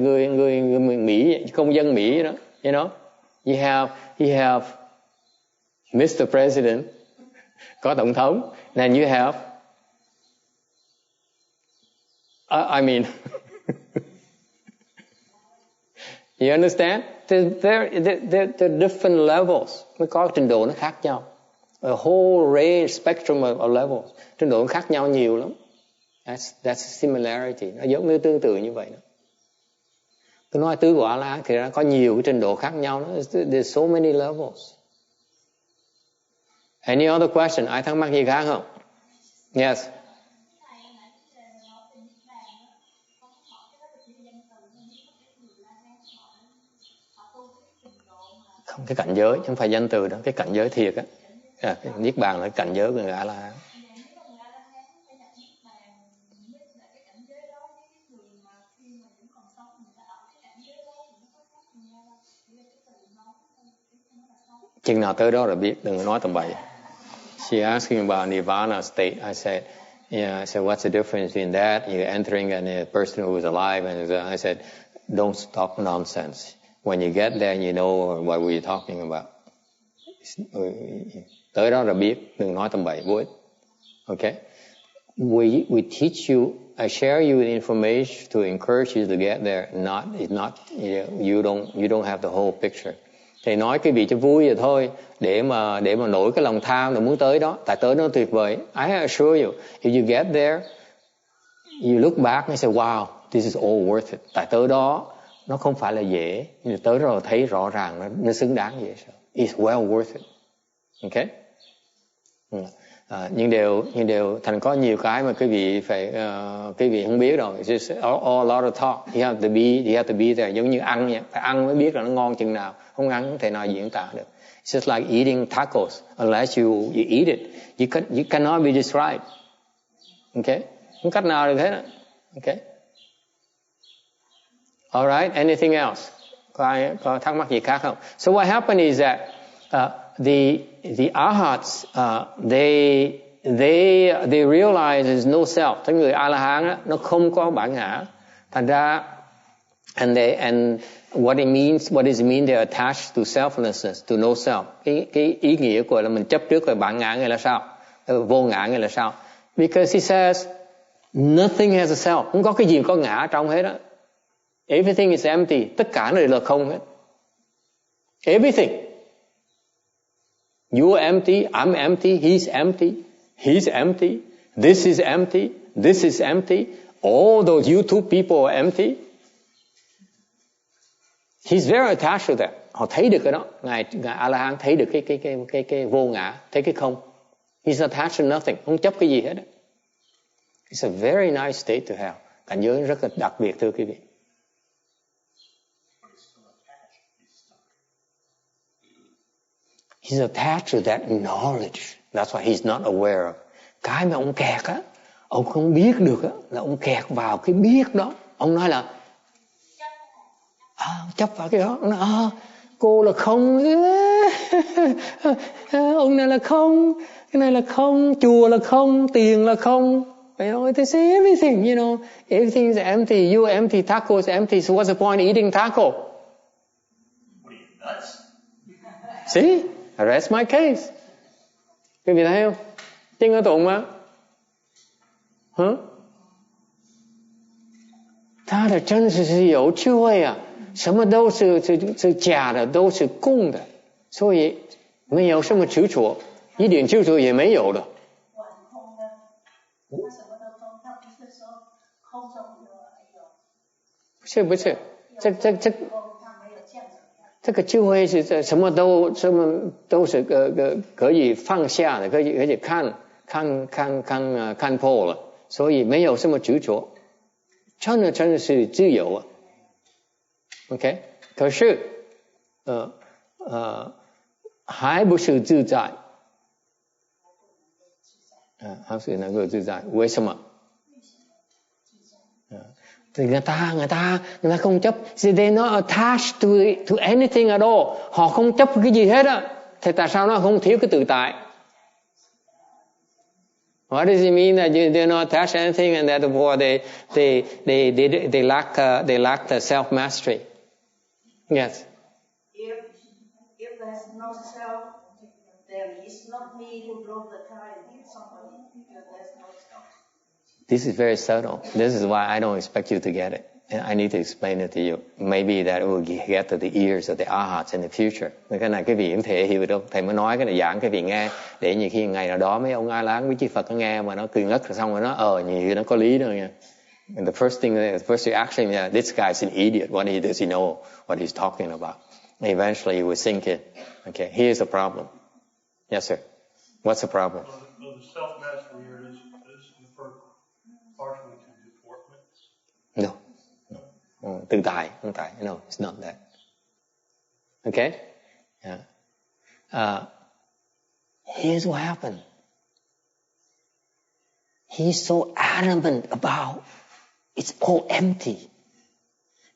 Mỹ, công dân Mỹ đó, you know, you have Mr. President, có tổng thống. Then you have, I mean, you understand? There different levels. Nó có trình độ nó khác nhau. A whole range, spectrum of levels. Trình độ nó khác nhau nhiều lắm. That's a similarity. Nó giống như tương tự như vậy đó. Tôi nói tứ quả lá thì nó có nhiều cái trình độ khác nhau. There's so many levels. Any other question? Ai thắc mắc gì khác không? Yes. Không, cái cảnh giới, không phải danh từ đó, cái cảnh giới thiệt á. Cái niết bàn là cái cảnh giới của người A-la-hán. Chừng nào tới đó rồi biết, đừng nói tầm bậy. She asking about nirvana state. I said, what's the difference between that? You're entering and a person who is alive. And I said, don't talk nonsense. When you get there, you know what we're talking about. Tới đó rồi biết, đừng nói tầm bậy vô ích. Okay? We teach you, I share you the information to encourage you to get there. You don't have the whole picture. Thầy nói cái vị cho vui vậy thôi, để mà nổi cái lòng tham là muốn tới đó, tại tới nó tuyệt vời. I assure you, if you get there, you look back and say, wow, this is all worth it. Tại tới đó nó không phải là dễ, nhưng tới rồi thấy rõ ràng nó xứng đáng vậy. It's well worth it. Okay? Nhưng đều thành có nhiều cái mà quý vị không biết đâu. It's just a lot of talk. You have to be there. Giống như ăn vậy, phải ăn mới biết là nó ngon chừng nào. Không ăn không thể nào diễn tả được. It's just like eating tacos. Unless you eat it, you cannot be described. Okay? Không cách nào được hết. Okay? All right. Anything else? Có thắc mắc gì khác không? So what happened is that the arhats they realize there's no self. Cái người A-la-hán á, nó không có bản ngã. Thành ra and what does it mean they're attached to selflessness, to no self. Cái ý nghĩa của là mình chấp trước về bản ngã nghĩa là sao? Vô ngã nghĩa là sao? Because he says nothing has a self. Không có cái gì có ngã trong hết á. Everything is empty. Tất cả nó đều là không hết. Everything. You're empty, I'm empty, he's empty, he's empty, this is empty, this is empty. All those you two people are empty. He's very attached to that. Họ thấy được cái đó. Ngài A-la-hán thấy được cái vô ngã, thấy cái không. He's attached to nothing. Không chấp cái gì hết. It's a very nice state to have. Cảnh giới rất là đặc biệt thưa quý vị. He's attached to that knowledge. That's why he's not aware of. Cái mà ông kẹt á, ông không biết được á, là ông kẹt vào cái biết đó. Ông nói là chấp vào cái đó. Ông nói cô là không, ông này là không, cái này là không, chùa là không, tiền là không. You know, they say everything, you know, everything is empty. You empty, taco is empty. So what's the point of eating taco? What are you, nuts? See? I rest my case. Quý vị thấy không? Chân ở tụng mà. Hả? 他的真实是有智慧啊，什么都是假的，都是空的，所以没有什么执着，一点执着也没有的。不是，这个智慧是什么都是可以放下的，可以看破了，所以没有什么执着，真的是自由啊。OK， 可是还不是自在，还是能够自在，为什么？Thì người ta không chấp, they're not attached to anything at all. Họ không chấp cái gì hết á. Thì tại sao nó không thiếu cái tự tại? What does it mean that they're not attached to anything and therefore they lack the self mastery? Yes. If there's no self, then it's not me who broke the tie, it's somebody, because there's no stop. This is very subtle. This is why I don't expect you to get it. And I need to explain it to you. Maybe that will get to the ears of the arhats in the future. Cái này cái vị cũng thể hiểu được. Thầy mới nói cái này giảng cái vị nghe. Để nhiều khi ngày nào đó mấy ông A-la-hán quý chư Phật nó nghe mà nó cười ngất rồi xong rồi nó nhiều khi nó có lý rồi nha. And the first reaction is, this guy's an idiot. What does he know what he's talking about? And eventually you will sink in. Okay, here's the problem. Yes, sir. What's the problem? Well, the self-mastery here is referred partially to deportment. No. Tự tại, không tại. No, it's not that. Okay? Yeah. Here's what happened. He's so adamant about it's all empty.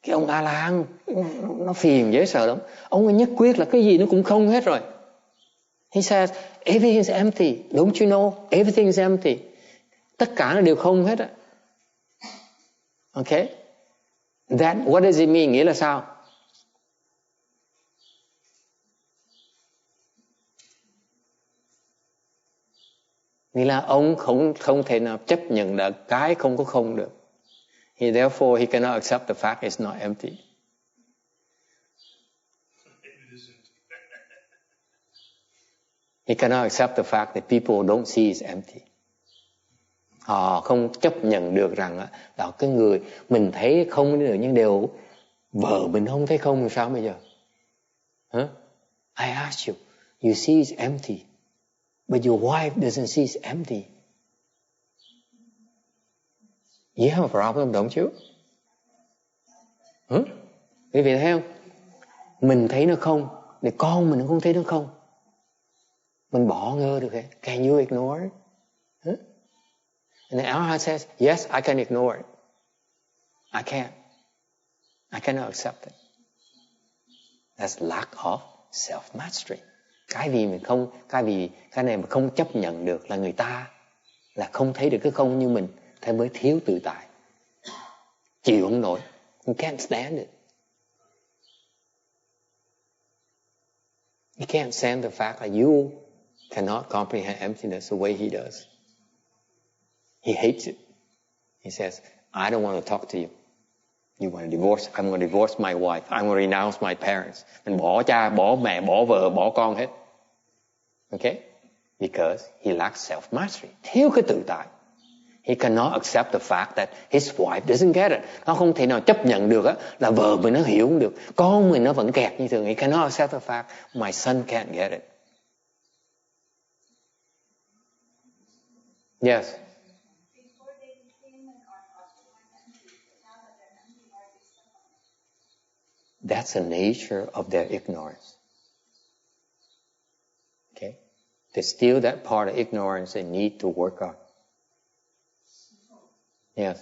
Cái ông A-la-hán nó phiền dễ sợ lắm. Ông ấy nhất quyết là cái gì nó cũng không hết rồi. He says, everything is empty. Don't you know? Everything is empty. Tất cả nó đều không hết á. Okay? What does it mean? Nghĩa là sao? Nghĩa là ông không thể nào chấp nhận được cái không có không được. Therefore, he cannot accept the fact it's not empty. He cannot accept the fact that people don't see it's empty. Họ không chấp nhận được rằng là cái người mình thấy không được nhưng đều vợ mình không thấy không thì sao bây giờ? I ask you, you see it's empty, but your wife doesn't see it's empty. You have a problem, don't you? Quý vị thấy không? Mình thấy nó không, thì con mình không thấy nó không. Mình bỏ ngơ được. Can you ignore it? And the Arhat says, yes, I can ignore it. I can't. I cannot accept it. That's lack of self-mastery. Cái này mà không chấp nhận được là người ta là không thấy được cái không như mình, thế mới thiếu tự tại. Chịu không nổi. You can't stand it. You can't stand the fact that you cannot comprehend emptiness the way he does. He hates it. He says, I don't want to talk to you. You want to divorce? I'm going to divorce my wife. I'm going to renounce my parents. Mình bỏ cha, bỏ mẹ, bỏ vợ, bỏ con hết. Okay? Because he lacks self-mastery. Thiếu cái tự tại. He cannot accept the fact that his wife doesn't get it. Nó không thể nào chấp nhận được là vợ mình nó hiểu không được. Con mình nó vẫn kẹt như thường. He cannot accept the fact my son can't get it. Yes. That's the nature of their ignorance. Okay? There's still that part of ignorance they need to work on. Yes.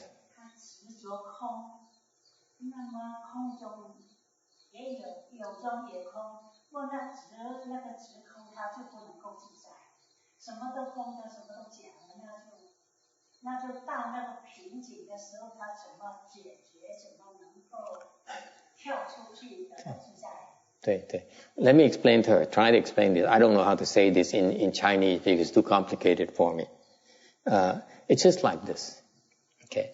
Let me explain to her. Try to explain this. I don't know how to say this in Chinese because it's too complicated for me. It's just like this. Okay.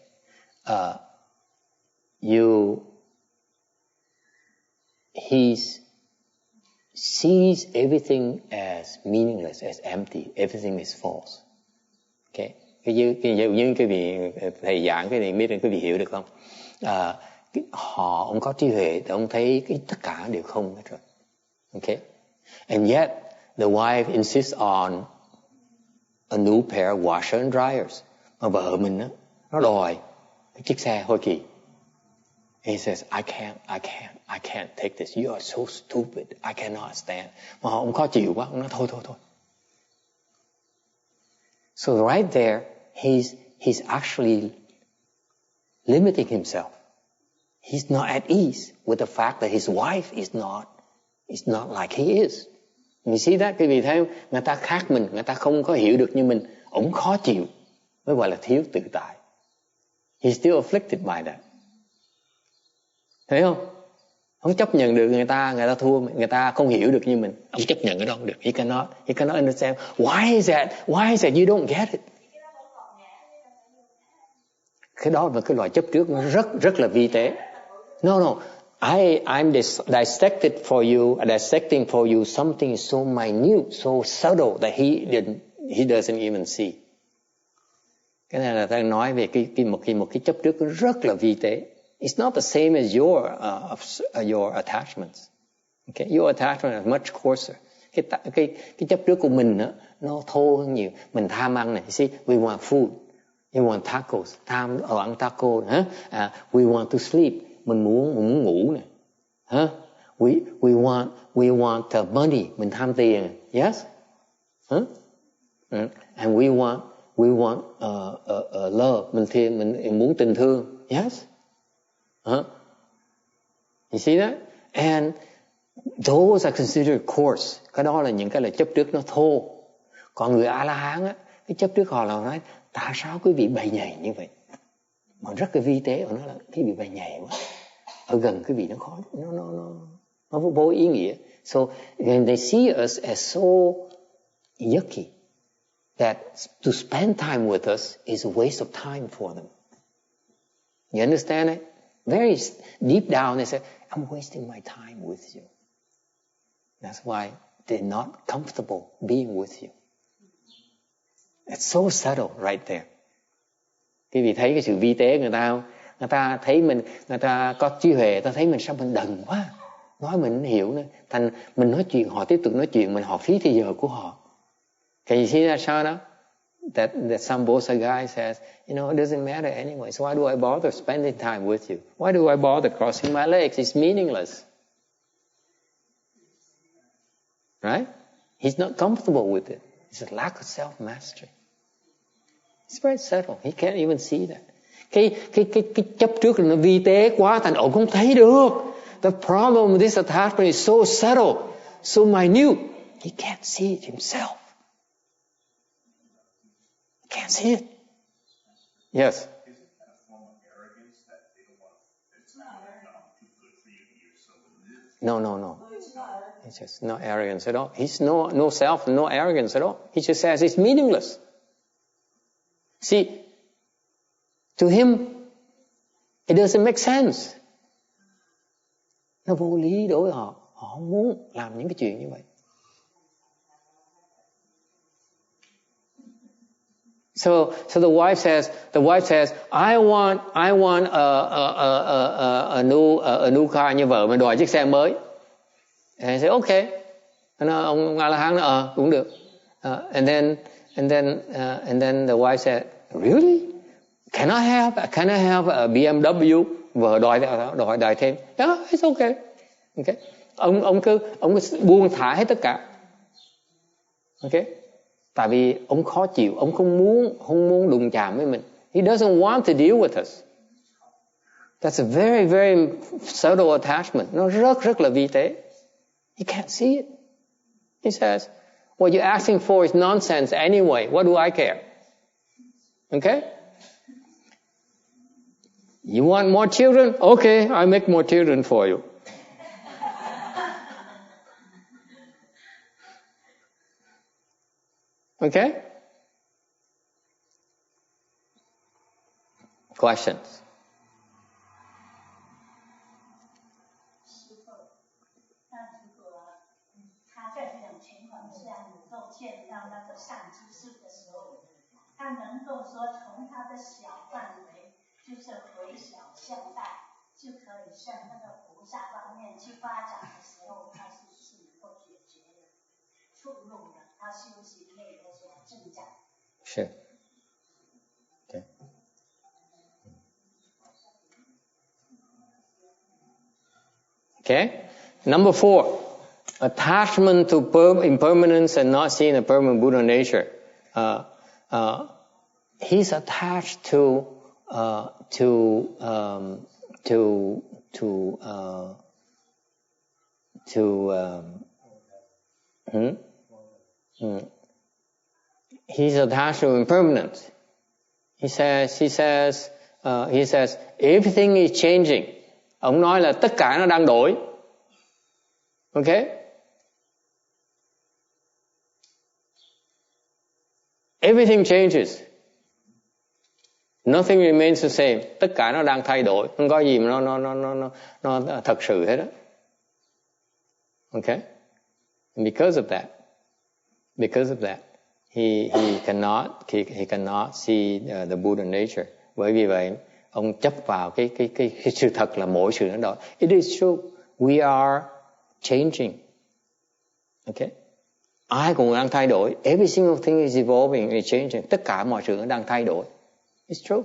He sees everything as meaningless, as empty. Everything is false. Okay. Như cái vị thầy giảng cái này biết quý vị hiểu được không? Ông có trí huệ thì ông thấy tất cả đều không hết rồi. Okay? And yet the wife insists on a new pair of washer and dryers. Mà vợ mình nó đòi cái chiếc xe Hoa Kỳ. He says, I can't take this. You are so stupid. I cannot stand. Mà ông khó chịu quá, ông nói thôi. So right there, he's actually limiting himself. He's not at ease with the fact that his wife is not like he is. You see that? Quý vị thấy không? Người ta khác mình, người ta không có hiểu được như mình. Ông khó chịu. Mới gọi là thiếu tự tại. He's still afflicted by that. Thấy không? Không chấp nhận được người ta thua, người ta không hiểu được như mình. Ông chấp nhận cái đó không được. He cannot understand. Why is that? You don't get it. Cái đó là cái loại chấp trước rất là vi tế. No. I'm dissecting for you something so minute, so subtle that he doesn't even see. Cái này là ta nói về một cái chấp trước rất là vi tế. It's not the same as your attachments. Okay, your attachment is much coarser. Cái chấp trước của mình nó thô hơn nhiều. Mình tham ăn này, see, we want food, we want tacos, tham ăn taco, we want to sleep, mình muốn ngủ này, we want money, mình tham tiền, yes, and we want love, mình muốn tình thương, yes. You see that? And those are considered coarse. Cái đó là những cái là chấp trước nó thô. Còn người A-la-hán á, cái chấp trước họ là nói, tại sao quý vị bày nhầy như vậy? Mà rất là vi tế, họ nói là quý vị bày nhầy quá. Ở gần quý vị nó khó, nó vô ý nghĩa. So when they see us as so yucky, that to spend time with us is a waste of time for them. You understand it? Very deep down, they say, I'm wasting my time with you. That's why they're not comfortable being with you. It's so subtle right there. Quý vị thấy cái sự vi tế người ta không? Người ta thấy mình, người ta có trí huệ, ta thấy mình sao mình đần quá. Nói mình không hiểu nữa. Thành mình nói chuyện, họ tiếp tục nói chuyện, mình họ phí thời giờ của họ. Can you see that, Shana? That some Bosa guy says, it doesn't matter anyway, so why do I bother spending time with you? Why do I bother crossing my legs? It's meaningless. Right? He's not comfortable with it. It's a lack of self-mastery. It's very subtle. He can't even see that. Cái chấp trước là nó vi tế quá, thành ông không thấy được. The problem with this attachment is so subtle, so minute. He can't see it himself. Can't see it. Yes. Is it a form of arrogance that they don't want? It's not too good for you to use some of this? No. It's just no arrogance at all. He's no self, no arrogance at all. He just says it's meaningless. See, to him, it doesn't make sense. Nó vô lý đối với họ. Họ không muốn làm những cái chuyện như vậy. So the wife says, I want a new car, như vợ mình đòi chiếc xe mới. And I say, okay. Ông A-la-hán nói, cũng được. And then the wife said, really? Can I have a BMW? Vợ đòi thêm. Yeah, it's okay. Okay. Ông cứ buông thả hết tất cả. Okay. Tại vì ông khó chịu, ông không muốn đụng chạm với mình. He doesn't want to deal with us. That's a very, very subtle attachment. Nó rất là vi tế. He can't see it. He says, what you're asking for is nonsense anyway. What do I care? Okay? You want more children? Okay, I'll make more children for you. Okay? Questions? Sure. Okay. Okay. Number 4, attachment to impermanence and not seeing the permanent Buddha nature. He's attached to he's attached to impermanence. He says everything is changing. Ông nói là tất cả nó đang đổi. Okay? Everything changes. Nothing remains the same. Tất cả nó đang thay đổi. Không có gì mà nó thật sự hết á. Okay? And because of that, he cannot see the Buddha nature. Bởi vì vậy, ông chấp vào cái sự thật là mỗi sự nó đổi. It is true. We are changing. Okay? Ai cũng đang thay đổi. Every single thing is evolving and changing. Tất cả mọi sự nó đang thay đổi. It's true.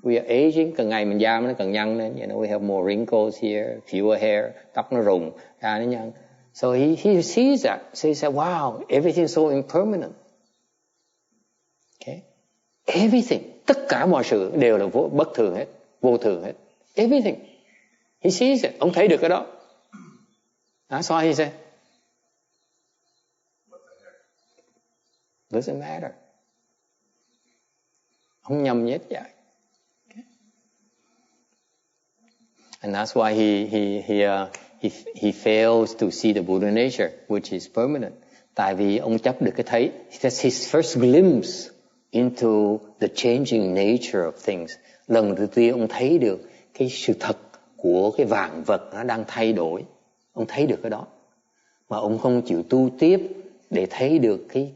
We are aging. Càng ngày mình da nó càng nhăn lên. You know, we have more wrinkles here, fewer hair. Tóc nó rụng, da nó nhăn. So he sees that. So he said, wow, everything's so impermanent. Okay? Everything. Tất cả mọi sự đều là bất thường hết. Vô thường hết. Everything. He sees it. Ông thấy được cái đó. That's why he said, doesn't matter. Không nhầm nhất vậy. Okay. And that's why he fails to see the Buddha nature, which is permanent. Tại vì ông chấp được cái thấy. That's his first glimpse into the changing nature of things. Lần đầu tiên ông thấy được cái sự thật của cái vạn vật nó đang thay đổi. Ông thấy được cái đó. Mà ông không chịu tu tiếp để thấy được cái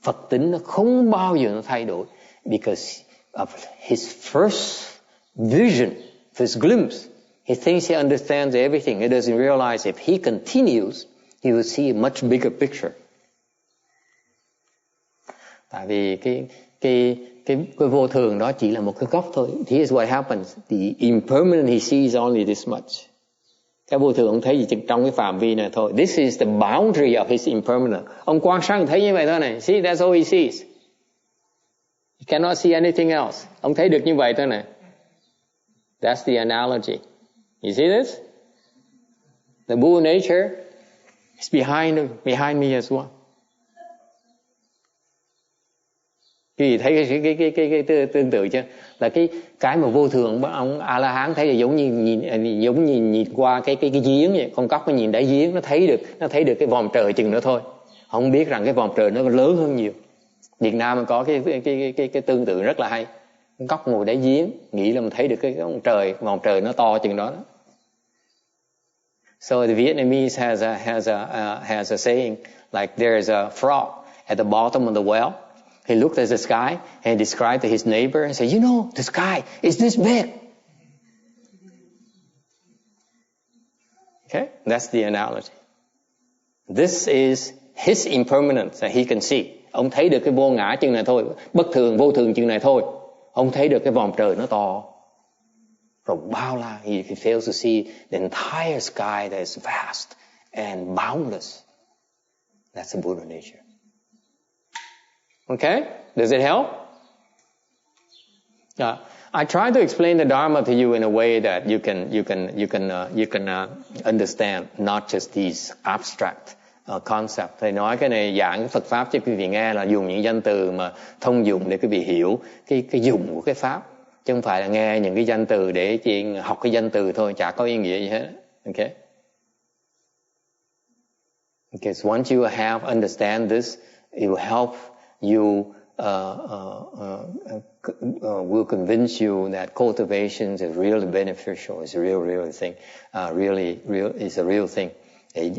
Phật tính nó không bao giờ nó thay đổi. Because of his first vision, first glimpse, he thinks he understands everything. He doesn't realize if he continues, he will see a much bigger picture. Tại vì cái vô thường đó chỉ là một cái góc thôi. Here's what happens. The impermanent he sees only this much. Cái vô thường ông thấy gì trong cái phạm vi này thôi. This is the boundary of his impermanent. Ông quan sát thấy như vậy thôi này. See, that's all he sees. He cannot see anything else. Ông thấy được như vậy thôi này. That's the analogy. You see this? The Buddha nature is behind me as well. Quý vị thấy cái tương tự chưa? Là cái mà vô thường ông A La Hán thấy là giống như nhìn qua cái giếng vậy. Con cóc nó nhìn đáy giếng, nó thấy được cái vòm trời chừng nữa thôi. Không biết rằng cái vòm trời nó lớn hơn nhiều. Việt Nam có cái tương tự rất là hay. Con cóc ngồi đáy giếng, nghĩ là mình thấy được cái vòm trời nó to chừng đó. So the Vietnamese has a saying like there's a frog at the bottom of the well. He looked at the sky and described to his neighbor and said, you know, the sky is this big. Okay, that's the analogy. This is his impermanence that he can see. Ông thấy được cái vô ngã chừng này thôi, bất thường, vô thường chừng này thôi. Ông thấy được cái vòm trời nó to. Rồi bao la, he fails to see the entire sky that is vast and boundless. That's the Buddha nature. Okay? Does it help? I try to explain the Dharma to you in a way that you can understand, not just these abstract concepts. Thầy nói cái này giảng cái Phật pháp cho quý vị nghe là dùng những danh từ mà thông dụng để quý vị hiểu cái dụng của cái pháp, chứ không phải là nghe những cái danh từ để chỉ học cái danh từ thôi, chả có ý nghĩa gì hết. Okay? Because once you have understand this, it will help you will convince you that cultivation is really beneficial, is a real thing, is a real thing. Thì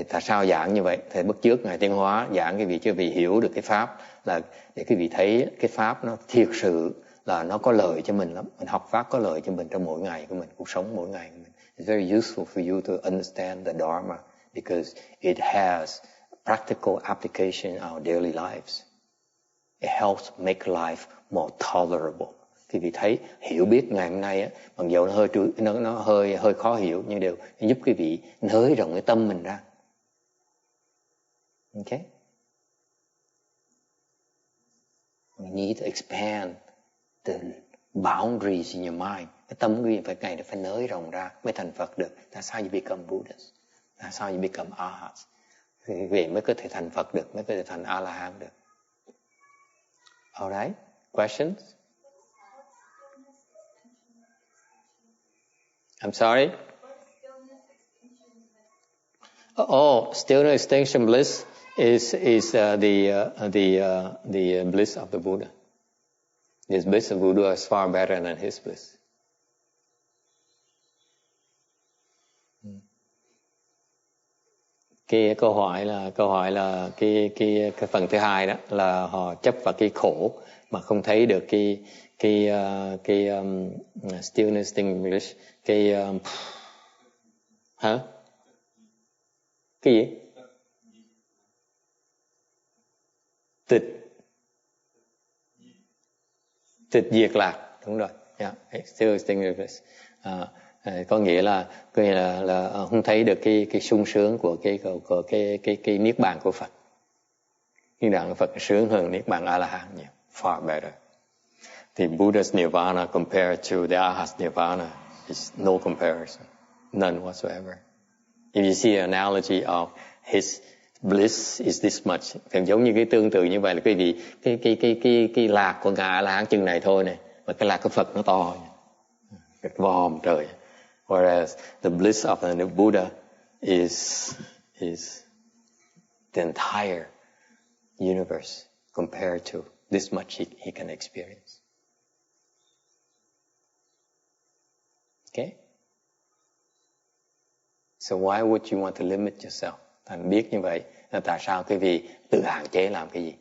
tại sao giảng như vậy? Thầy Bất Chước Ngài Tiến Hóa giảng cái vị cho vị hiểu được cái pháp là để cái vị thấy cái pháp nó thiệt sự là nó có lợi cho mình lắm. Mình học pháp có lợi cho mình trong mỗi ngày của mình, cuộc sống mỗi ngày của mình. It's very useful for you to understand the Dharma because it has practical application in our daily lives. It helps make life more tolerable. Thì vì thấy hiểu biết ngày hôm nay á, mặc dù nó hơi khó hiểu nhưng đều giúp quý vị nới rộng cái tâm mình ra. Okay? We need to expand the boundaries in your mind. Cái tâm quý vị phải nới rộng ra mới thành Phật được. That's how you become Buddhist. That's how you become Arhats. Thì quý vị mới có thể thành Phật được, mới có thể thành A-la-hán được. All right? Questions? I'm sorry? Oh, stillness extinction bliss is the bliss of the Buddha. This bliss of Buddha is far better than his bliss. Cái câu hỏi là cái phần thứ hai đó là họ chấp vào cái khổ mà không thấy được cái stillness English, hả? Cái gì? Tịch diệt lạc, đúng rồi. Yeah, stillness English. Có nghĩa là không thấy được cái sung sướng của cái niết bàn của Phật. Niết bàn của Phật sướng hơn niết bàn A La Hán nhiều, far better. The Buddha's nirvana compared to the Arhat's nirvana is no comparison, none whatsoever. If you see an analogy of his bliss is this much, thì giống như cái tương tự như vậy là quý vị cái lạc của ngài A La Hán chừng này thôi này, mà cái lạc của Phật nó to, cái vòm trời. Whereas the bliss of the Buddha is the entire universe compared to this much he can experience. Okay? So why would you want to limit yourself? Thành biết như vậy, là tại sao quý vị tự hạn chế làm cái gì?